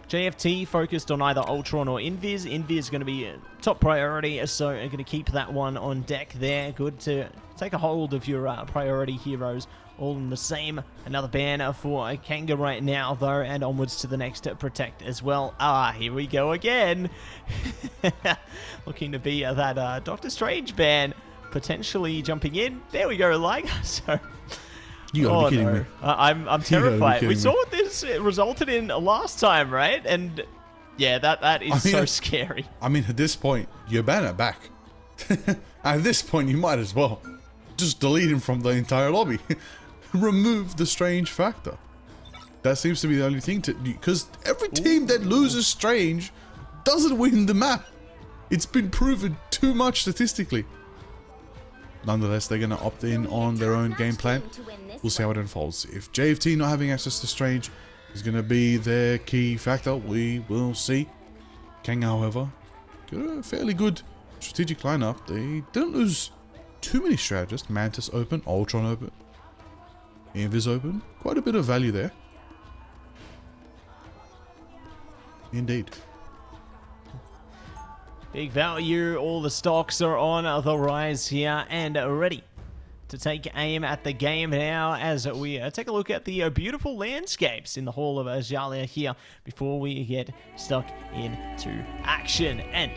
JFT focused on either Ultron or Invis. Invis going to be top priority, so I'm going to keep that one on deck there. Good to take a hold of your priority heroes all in the same. Another ban for Kanga right now, though, and onwards to the next Protect as well. Here we go again. Looking to be that Doctor Strange ban potentially jumping in. There we go, like so. You gotta be kidding me. I'm terrified. We saw what this resulted in last time, right? And yeah, that is so scary. I mean, at this point, you ban it back. At this point, you might as well just delete him from the entire lobby. Remove the Strange factor. That seems to be the only thing to, because every team that loses Strange doesn't win the map. It's been proven too much statistically. Nonetheless, they're going to opt in on their own game plan. We'll see how it unfolds. If JFT not having access to Strange is going to be their key factor, we will see. Kang, however, got a fairly good strategic lineup. They didn't lose too many strategists. Mantis open, Ultron open, Invis open. Quite a bit of value there. Indeed. Big value, all the stocks are on the rise here and ready to take aim at the game now as we take a look at the beautiful landscapes in the Hall of Jalia here before we get stuck into action. And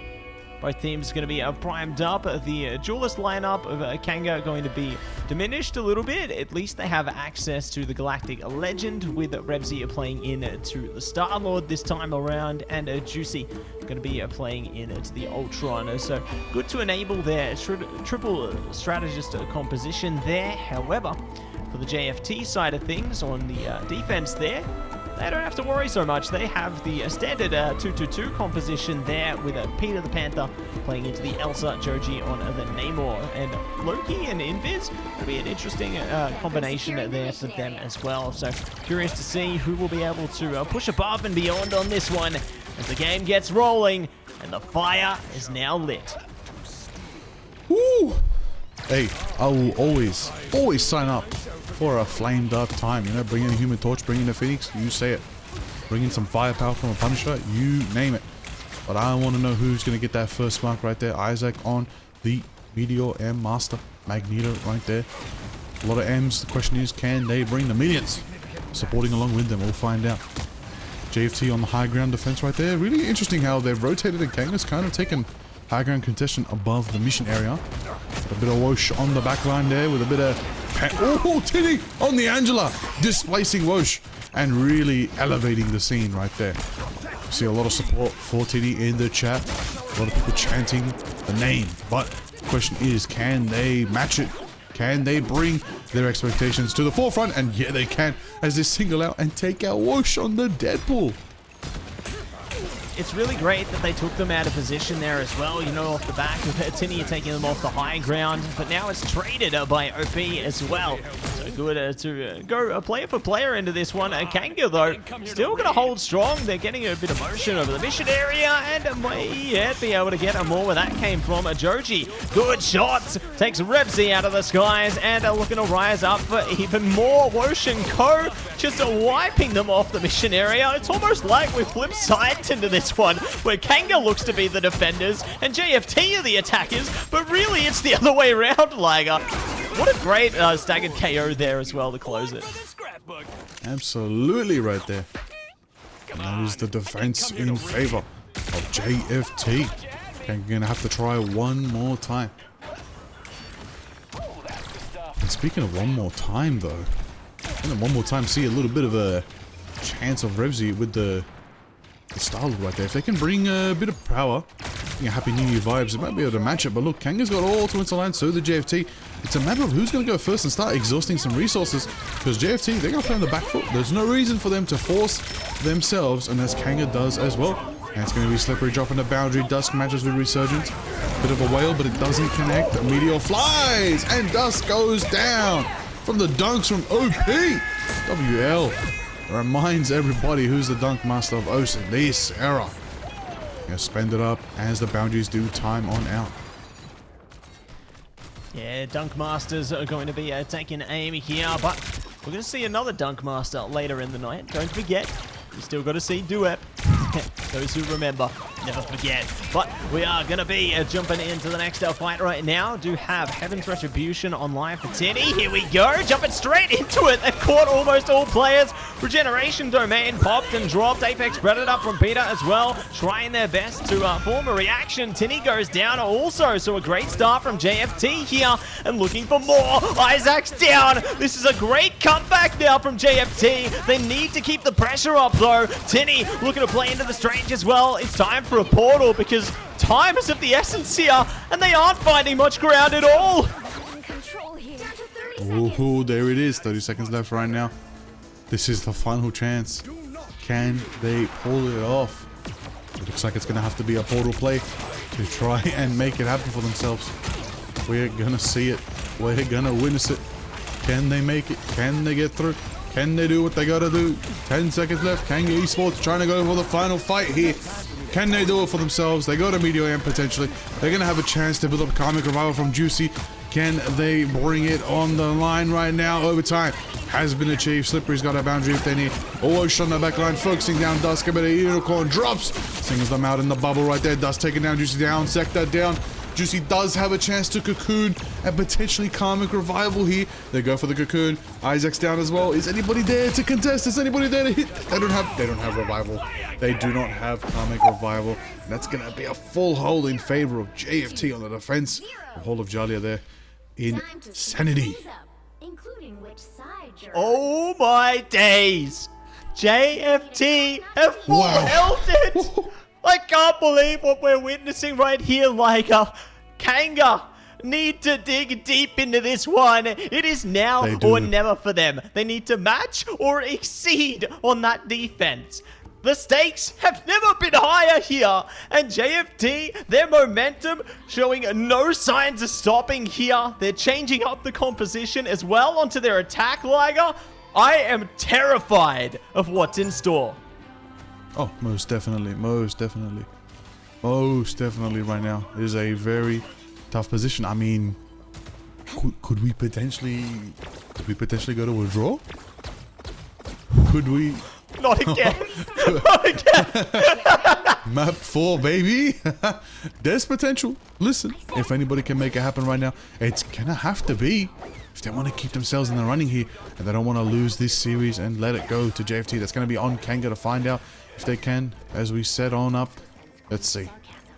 both teams going to be primed up. The duelist lineup of Kanga going to be diminished a little bit. At least they have access to the Galactic Legend with Revsy playing into the Star-Lord this time around, and Juicy going to be playing into the Ultron. So good to enable their triple strategist composition there. However, for the JFT side of things on the defense there, they don't have to worry so much. They have the standard 2-2-2 composition there with Peter the Panther playing into the Elsa, Joji on the Namor, and Loki and Invis. It'll be an interesting combination there for them as well. So curious to see who will be able to push above and beyond on this one as the game gets rolling and the fire is now lit. Woo! Hey, I will always sign up for a flame dart time. You know, bring in a Human Torch, bring in a Phoenix, you say it. Bring in some firepower from a Punisher, you name it. But I want to know who's going to get that first mark right there. Isaac on the Meteor M Master. Magneto right there. A lot of M's. The question is, can they bring the millions? Supporting along with them, we'll find out. JFT on the high ground defense right there. Really interesting how they've rotated and Kanga's kind of taken high ground contestant above the mission area. A bit of Whoosh on the back line there with a bit of... Oh, Titty on the Angela. Displacing Whoosh and really elevating the scene right there. See a lot of support for Titty in the chat. A lot of people chanting the name. But the question is, can they match it? Can they bring their expectations to the forefront? And yeah, they can, as they single out and take out Whoosh on the Deadpool. It's really great that they took them out of position there as well, you know, off the back of Tinny taking them off the high ground, but now it's traded by OP as well. So good to go player for player into this one. Kanga, though, still going to hold strong. They're getting a bit of motion over the mission area and may yet be able to get more where that came from. Joji, good shots, takes Repsy out of the skies and looking to rise up for even more. Whoosh and Co. just wiping them off the mission area. It's almost like we flip sides into this one, where Kanga looks to be the defenders and JFT are the attackers, but really it's the other way around, Liger. What a great staggered KO there as well to close it. Absolutely right there. And that is the defense in favor of JFT. Kanga gonna have to try one more time. And speaking of one more time though, and one more time see a little bit of a chance of Revsy with the style right there. If they can bring a bit of power, Happy New Year vibes, it might be able to match it. But look, Kanga's got all ultimates aligned, so the JFT. It's a matter of who's going to go first and start exhausting some resources, because JFT, they're going to play on the back foot. There's no reason for them to force themselves, and as Kanga does as well. And it's going to be Slippery dropping the boundary. Dusk matches with Resurgence. Bit of a whale, but it doesn't connect. A Meteor flies, and Dusk goes down from the dunks from OP. WL reminds everybody who's the dunk master of OCE this era. Gonna spend it up as the boundaries do time on out. Yeah, Dunk Masters are going to be taking aim here, but we're going to see another Dunk Master later in the night. Don't forget, you still got to see Duep. Those who remember, never forget. But we are going to be jumping into the next fight right now. Do have Heaven's Retribution online for Tinny. Here we go, jumping straight into it. They've caught almost all players. Regeneration Domain popped and dropped. Apex Predator from Peter as well, trying their best to form a reaction. Tinny goes down also, so a great start from JFT here and looking for more. Isaac's down. This is a great comeback now from JFT. They need to keep the pressure up though. Tinny looking to play into the Strange as well. It's time for a portal because time is of the essence here and they aren't finding much ground at all. Oh, there it is. 30 seconds left right now. This is the final chance. Can they pull it off? It looks like it's going to have to be a portal play to try and make it happen for themselves. We're going to see it. We're going to witness it. Can they make it? Can they get through? Can they do what they gotta do? 10 seconds left. KNG Esports trying to go for the final fight here. Can they do it for themselves? They got a Meteor M potentially. They're gonna have a chance to build up Karmic Revival from Juicy. Can they bring it on the line right now? Overtime has been achieved. Slippery's got a boundary if they need. Whoosh on the back line, focusing down Dusk. A bit of Unicorn drops. Sings them out in the bubble right there. Dusk taking down Juicy down. Sector down. Juicy does have a chance to cocoon and potentially Karmic Revival here. They go for the cocoon. Isaac's down as well. Is anybody there to contest? Is anybody there to hit? They don't have Revival. They do not have Karmic Revival. That's gonna be a full hold in favor of JFT on the defense. The whole of Jalia there in Sanity. Oh my days! JFT have full held it! I can't believe what we're witnessing right here, like Kanga need to dig deep into this one. It is now They do. or never for them. They need to match or exceed on that defense. The stakes have never been higher here, and JFT, their momentum showing no signs of stopping here. They're changing up the composition as well onto their attack, Liger. I am terrified of what's in store. Oh, most definitely, most definitely. Most definitely right now. It is a very tough position. I mean, could we potentially go to a draw? Could we? Not again. Not again. Map 4, baby. There's potential. Listen, if anybody can make it happen right now, it's gonna have to be. If they want to keep themselves in the running here, and they don't want to lose this series and let it go to JFT, that's going to be on KNG to find out if they can. As we set on up, let's see.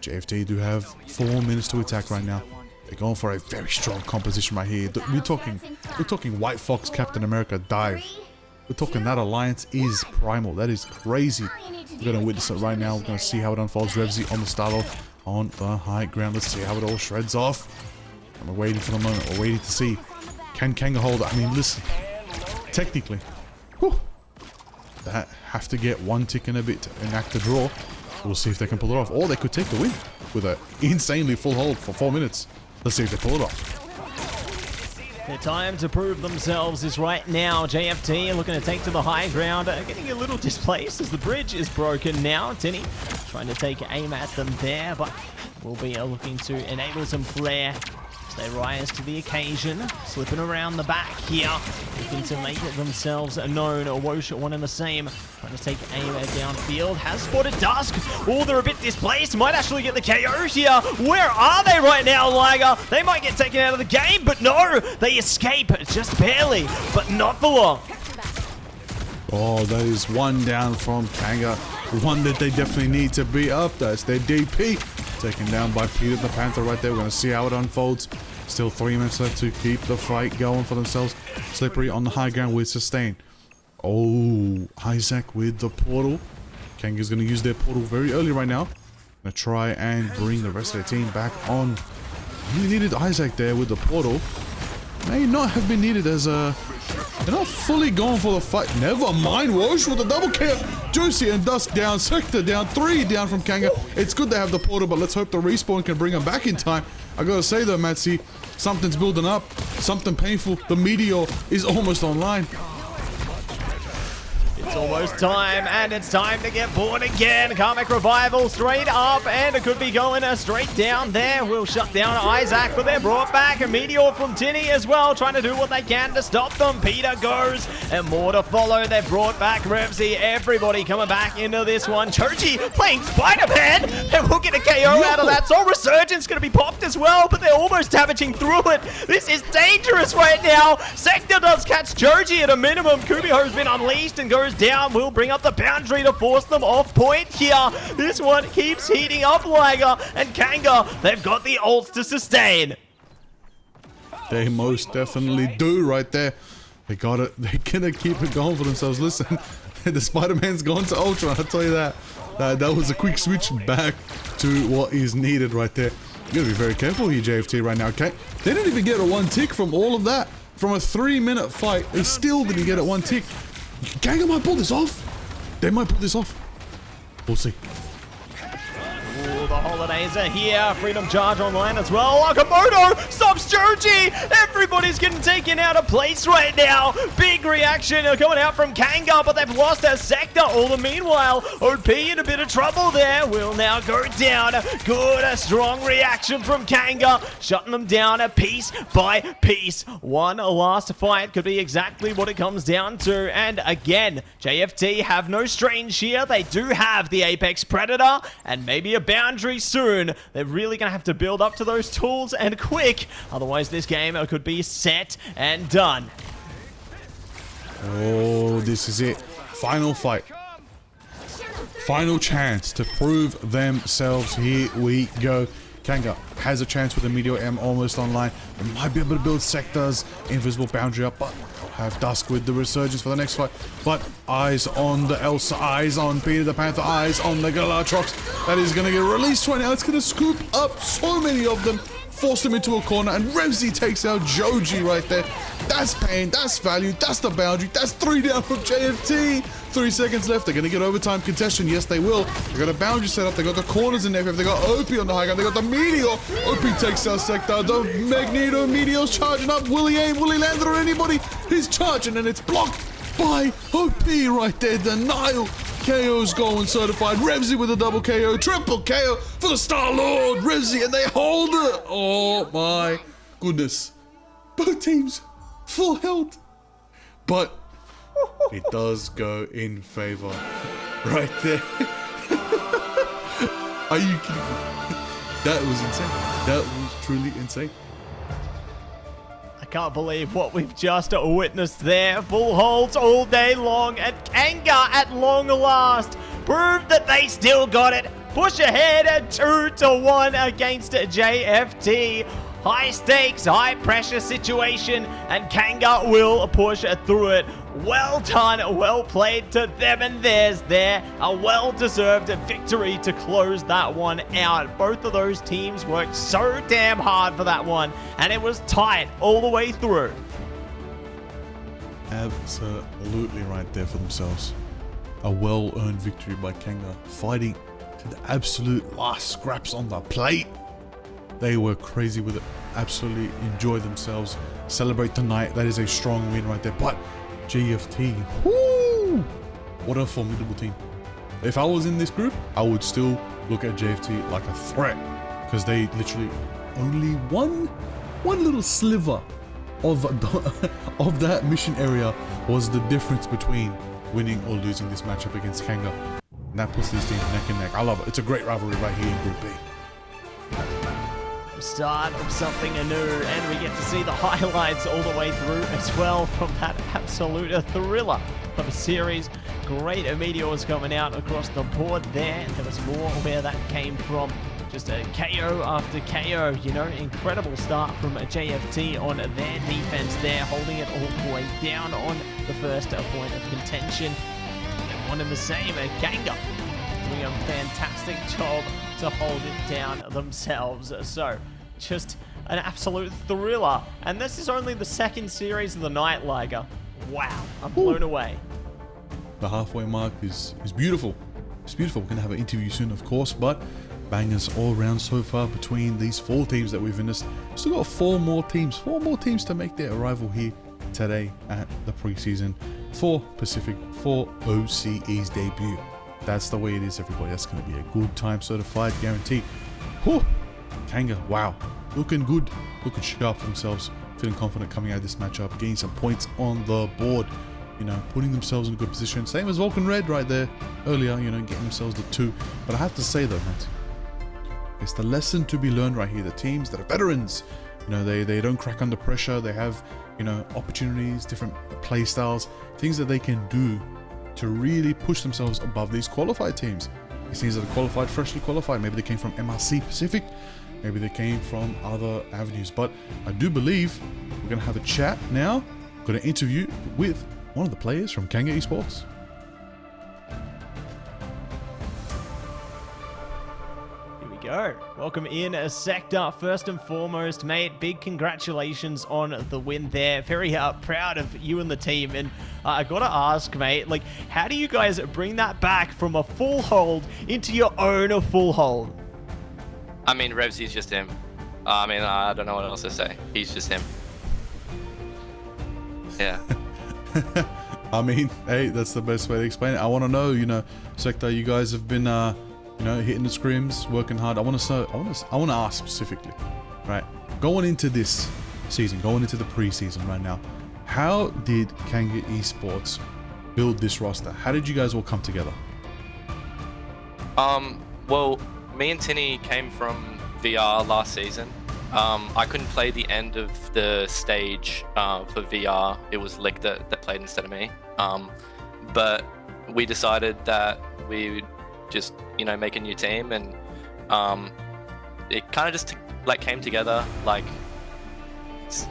JFT do have 4 minutes to attack right now. They're going for a very strong composition right here. We're talking White Fox, Captain America dive. We're talking that alliance is primal. That is crazy. We're going to witness it right now. We're going to see how it unfolds. Revsy on the start on the high ground. Let's see how it all shreds off. And we're waiting for the moment. We're waiting to see. Can KNG hold it? I mean, listen. Technically, that have to get 1 tick and a bit to enact the draw. We'll see if they can pull it off. Or they could take the win with an insanely full hold for 4 minutes. Let's see if they pull it off. Their time to prove themselves is right now. JFT looking to take to the high ground, getting a little displaced as the bridge is broken now. Tinny trying to take aim at them there, but will be looking to enable some flair. They rise to the occasion, slipping around the back here, looking to make themselves known. Wosh one and the same, trying to take aim downfield, has spotted Dusk. Oh, they're a bit displaced, might actually get the KO here. Where are they right now, Liger? They might get taken out of the game, but no, they escape just barely, but not for long. Oh, that is 1 down from KNG. One that they definitely need to beat up. That's their DP. Taken down by Peter the Panther right there. We're going to see how it unfolds. Still 3 minutes left to keep the fight going for themselves. Slippery on the high ground with sustain. Oh, Isaac with the portal. KNG is going to use their portal very early right now. Going to try and bring the rest of their team back on. Really needed Isaac there with the portal. May not have been needed as a... They're not fully going for the fight. Never mind. Wosh with a double kill. Juicy and Dusk down. Sector down. 3 down from KNG. It's good to have the portal, but let's hope the respawn can bring them back in time. I gotta say though, Matsy, something's building up. Something painful. The meteor is almost online. It's almost time, and it's time to get born again. Karmic Revival straight up, and it could be going straight down there. We'll shut down Isaac, but they're brought back. A Meteor from Tinny as well, trying to do what they can to stop them. Peter goes, and more to follow. They've brought back Revsy. Everybody coming back into this one. Choji playing Spider-Man, and we'll get a KO out of that. Soul Resurgence going to be popped as well, but they're almost damaging through it. This is dangerous right now. Sector does catch Choji at a minimum. Kubiho has been unleashed and goes down. Will bring up the boundary to force them off point here. This one keeps heating up, Liger, and KNG, they've got the ults to sustain. They most definitely do right there. They got it. They're gonna keep it going for themselves. Listen, the Spider-Man's gone to Ultra, I'll tell you that. That was a quick switch back to what is needed right there. You gotta be very careful here, JFT, right now, okay? They didn't even get a 1 tick from all of that. From a 3-minute fight, they still didn't get a 1 tick. KNG might pull this off. They might pull this off. We'll see. Ooh, the holidays are here. Freedom Charge online as well. Akamoto stops Joji. Everybody's getting taken out of place right now. Big reaction coming out from KNG, but they've lost their sector. All the meanwhile, OP in a bit of trouble there. Will now go down. Good, strong reaction from KNG. Shutting them down piece by piece. One last fight could be exactly what it comes down to. And again, JFT have no strange here. They do have the Apex Predator and maybe a boundary soon. They're really going to have to build up to those tools and quick. Otherwise, this game could be set and done. Oh, this is it. Final fight. Final chance to prove themselves. Here we go. KNG has a chance with the Meteor M almost online. They might be able to build Sector's invisible boundary up, but they'll have Dusk with the Resurgence for the next fight. But eyes on the Elsa, eyes on Peter the Panther, eyes on the Galatrox. That is going to get released right now. It's going to scoop up so many of them, force them into a corner, and Revsy takes out Joji right there. That's pain, that's value, that's the boundary, that's 3 down from JFT. 3 seconds left, they're gonna get overtime contestation, yes they will. They got a boundary set up, they got the corners in there, they got OP on the high ground, they got the Meteor. OP takes out Sector, the Magneto Meteor's charging up. Will he aim, will he land it on anybody? He's charging and it's blocked by OP right there. Denial. KO's going certified. Revsy with a double KO, triple KO for the Star-Lord. Revsy, and they hold it. Oh my goodness. Both teams full health. But it does go in favor right there. Are you kidding me? That was insane. That was truly insane. I can't believe what we've just witnessed there. Full holds all day long, and KNG at long last proved that they still got it. Push ahead at 2-1 against JFT. High stakes, high pressure situation, and KNG will push through it. Well done, well played to them and theirs there. A well-deserved victory to close that one out. Both of those teams worked so damn hard for that one, and it was tight all the way through. Absolutely right there for themselves. A well-earned victory by KNG, fighting to the absolute last scraps on the plate. They were crazy with it. Absolutely enjoy themselves. Celebrate the night. That is a strong win right there. But JFT, whoo, what a formidable team. If I was in this group, I would still look at JFT like a threat, because they literally only one little sliver of that mission area was the difference between winning or losing this matchup against KNG. And that puts these teams neck and neck. I love it. It's a great rivalry right here in Group B. Start of something new, and we get to see the highlights all the way through as well from that absolute thriller of a series. Great meteors coming out across the board there. There was more where that came from. Just a KO after KO, you know, incredible start from JFT on their defense there, holding it all the way down on the first point of contention. And one and the same, KNG doing a fantastic job to hold it down themselves. So just an absolute thriller, and this is only the second series of the night, Liger. Wow, I'm blown away. The halfway mark is beautiful. It's beautiful. We're gonna have an interview soon, of course, but bangers all around so far between these 4 teams that we've witnessed. Still got 4 more teams to make their arrival here today at the preseason for Pacific, for OCE's debut. That's the way it is, everybody. That's going to be a good time, certified, guaranteed. Whew. KNG, wow. Looking good. Looking sharp for themselves. Feeling confident coming out of this matchup. Getting some points on the board. You know, putting themselves in a good position. Same as Vulcan Red right there earlier, you know, getting themselves the 2. But I have to say, though, Matt, it's the lesson to be learned right here. The teams that are veterans, you know, they don't crack under pressure. They have, you know, opportunities, different play styles, things that they can do to really push themselves above these qualified teams. These teams that are qualified, freshly qualified. Maybe they came from MRC Pacific. Maybe they came from other avenues. But I do believe we're going to have a chat now. We're going to interview with one of the players from KNG Esports. Go. Welcome in, Sector. First and foremost, mate, big congratulations on the win there. Very proud of you and the team. And I gotta ask, mate, like, how do you guys bring that back from a full hold into your own full hold? I mean, Revsy's just him. I mean, I don't know what else to say. He's just him. Yeah. I mean, hey, that's the best way to explain it. I want to know, you know, Sector, you guys have been you know, hitting the scrims, working hard. I want to ask specifically, right? Going into this season, going into the preseason right now, how did KNG Esports build this roster? How did you guys all come together? Well, me and Tinny came from VR last season. I couldn't play the end of the stage for VR. It was Lick that played instead of me. But we decided that we would just, you know, make a new team, and it kind of just like came together, like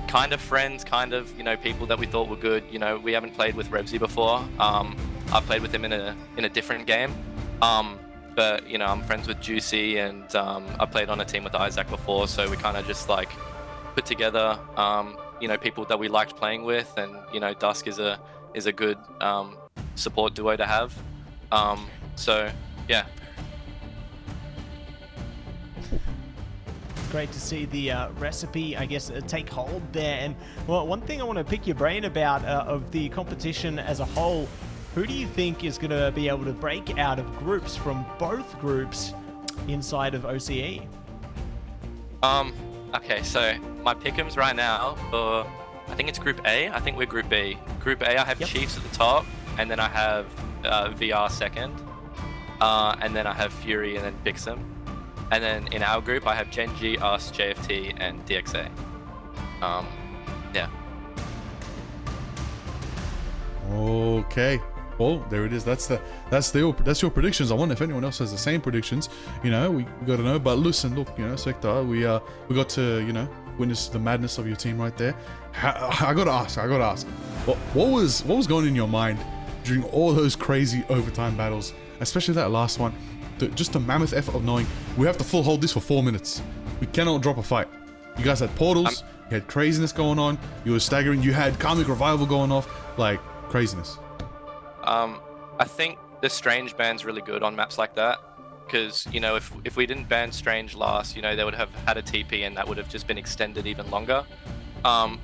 kind of friends, kind of, you know, people that we thought were good. You know, we haven't played with Revsy before. I played with him in a different game. But you know, I'm friends with Juicy, and I played on a team with Isaac before, so we kind of just like put together, you know, people that we liked playing with, and you know, Dusk is a good support duo to have. So yeah. Great to see the recipe, I guess, take hold there. And well, one thing I want to pick your brain about of the competition as a whole, who do you think is going to be able to break out of groups from both groups inside of OCE? Okay, so my pick'ems right now for, I think it's Group A. I think we're Group B. Group A, I have Chiefs at the top, and then I have VR second, and then I have Fury, and then Bixum. And then in our group, I have Gen G, us, JFT, and DXA. Yeah. Okay. Well, there it is. That's your predictions. I wonder if anyone else has the same predictions. You know, we got to know. But listen, look, you know, Sector, we got to, you know, witness the madness of your team right there. I got to ask. What was going in your mind during all those crazy overtime battles, especially that last one? Just the mammoth effort of knowing we have to full hold this for 4 minutes. We cannot drop a fight. You guys had portals, you had craziness going on, you were staggering, you had Karmic Revival going off, like craziness. I think the Strange ban's really good on maps like that, because, you know, if we didn't ban Strange last, you know, they would have had a TP and that would have just been extended even longer.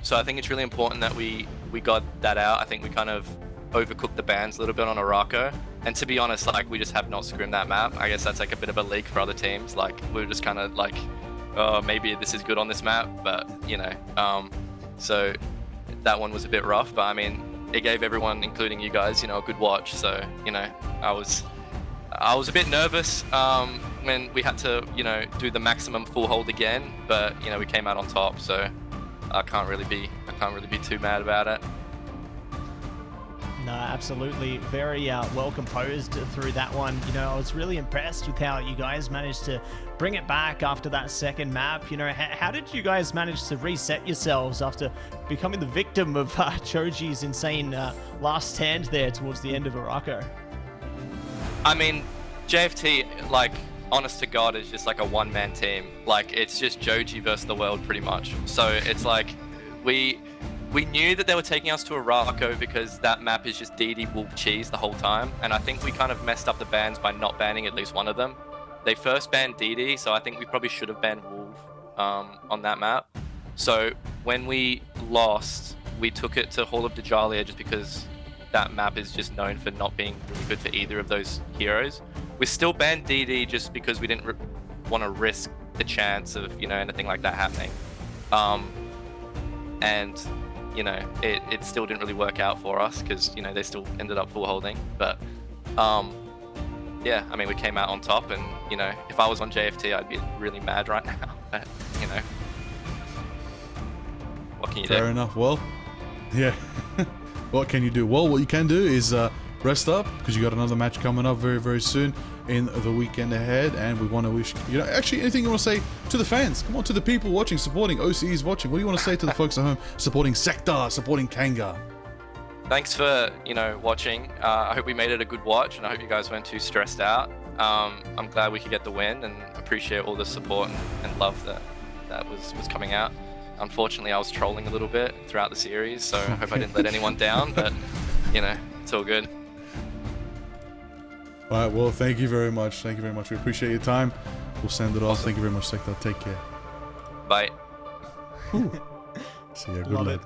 So I think it's really important that we got that out. I think we kind of overcooked the bans a little bit on Araco, and to be honest, like, we just have not scrimmed that map. I guess that's like a bit of a leak for other teams. Like, we were just kind of like, oh, maybe this is good on this map, but you know, so that one was a bit rough, but I mean, it gave everyone, including you guys, you know, a good watch. So, you know, I was a bit nervous when we had to, you know, do the maximum full hold again, but you know, we came out on top, so I can't really be too mad about it. No, absolutely. Very well composed through that one. You know, I was really impressed with how you guys managed to bring it back after that second map. You know, how did you guys manage to reset yourselves after becoming the victim of Choji's insane last stand there towards the end of Araco? I mean, JFT, like, honest to God, is just like a one-man team. Like, it's just Joji versus the world pretty much. So it's like, we knew that they were taking us to Araco because that map is just DD Wolf Cheese the whole time, and I think we kind of messed up the bans by not banning at least one of them. They first banned DD, so I think we probably should have banned Wolf on that map. So when we lost, we took it to Hall of Dajalia just because that map is just known for not being really good for either of those heroes. We still banned DD just because we didn't want to risk the chance of, you know, anything like that happening. And you know, it still didn't really work out for us because, you know, they still ended up full holding. But yeah, I mean, we came out on top, and you know, if I was on JFT, I'd be really mad right now. But you know, what can you do? Fair enough. Well, yeah. What can you do? Well, what you can do is rest up, because you got another match coming up very, very soon in the weekend ahead, and we want to wish, you know, actually anything you want to say to the fans, come on, to the people watching, supporting, OCEs watching, what do you want to say to the folks at home supporting Sector, supporting Kanga? Thanks for, you know, watching. I hope we made it a good watch, and I hope you guys weren't too stressed out. I'm glad we could get the win, and appreciate all the support and love that was coming out. Unfortunately, I was trolling a little bit throughout the series, so I hope I didn't let anyone down, but you know, it's all good. All right, well, thank you very much. Thank you very much. We appreciate your time. We'll send it off. Thank you very much, Sector. Take care. Bye. See ya. Good luck.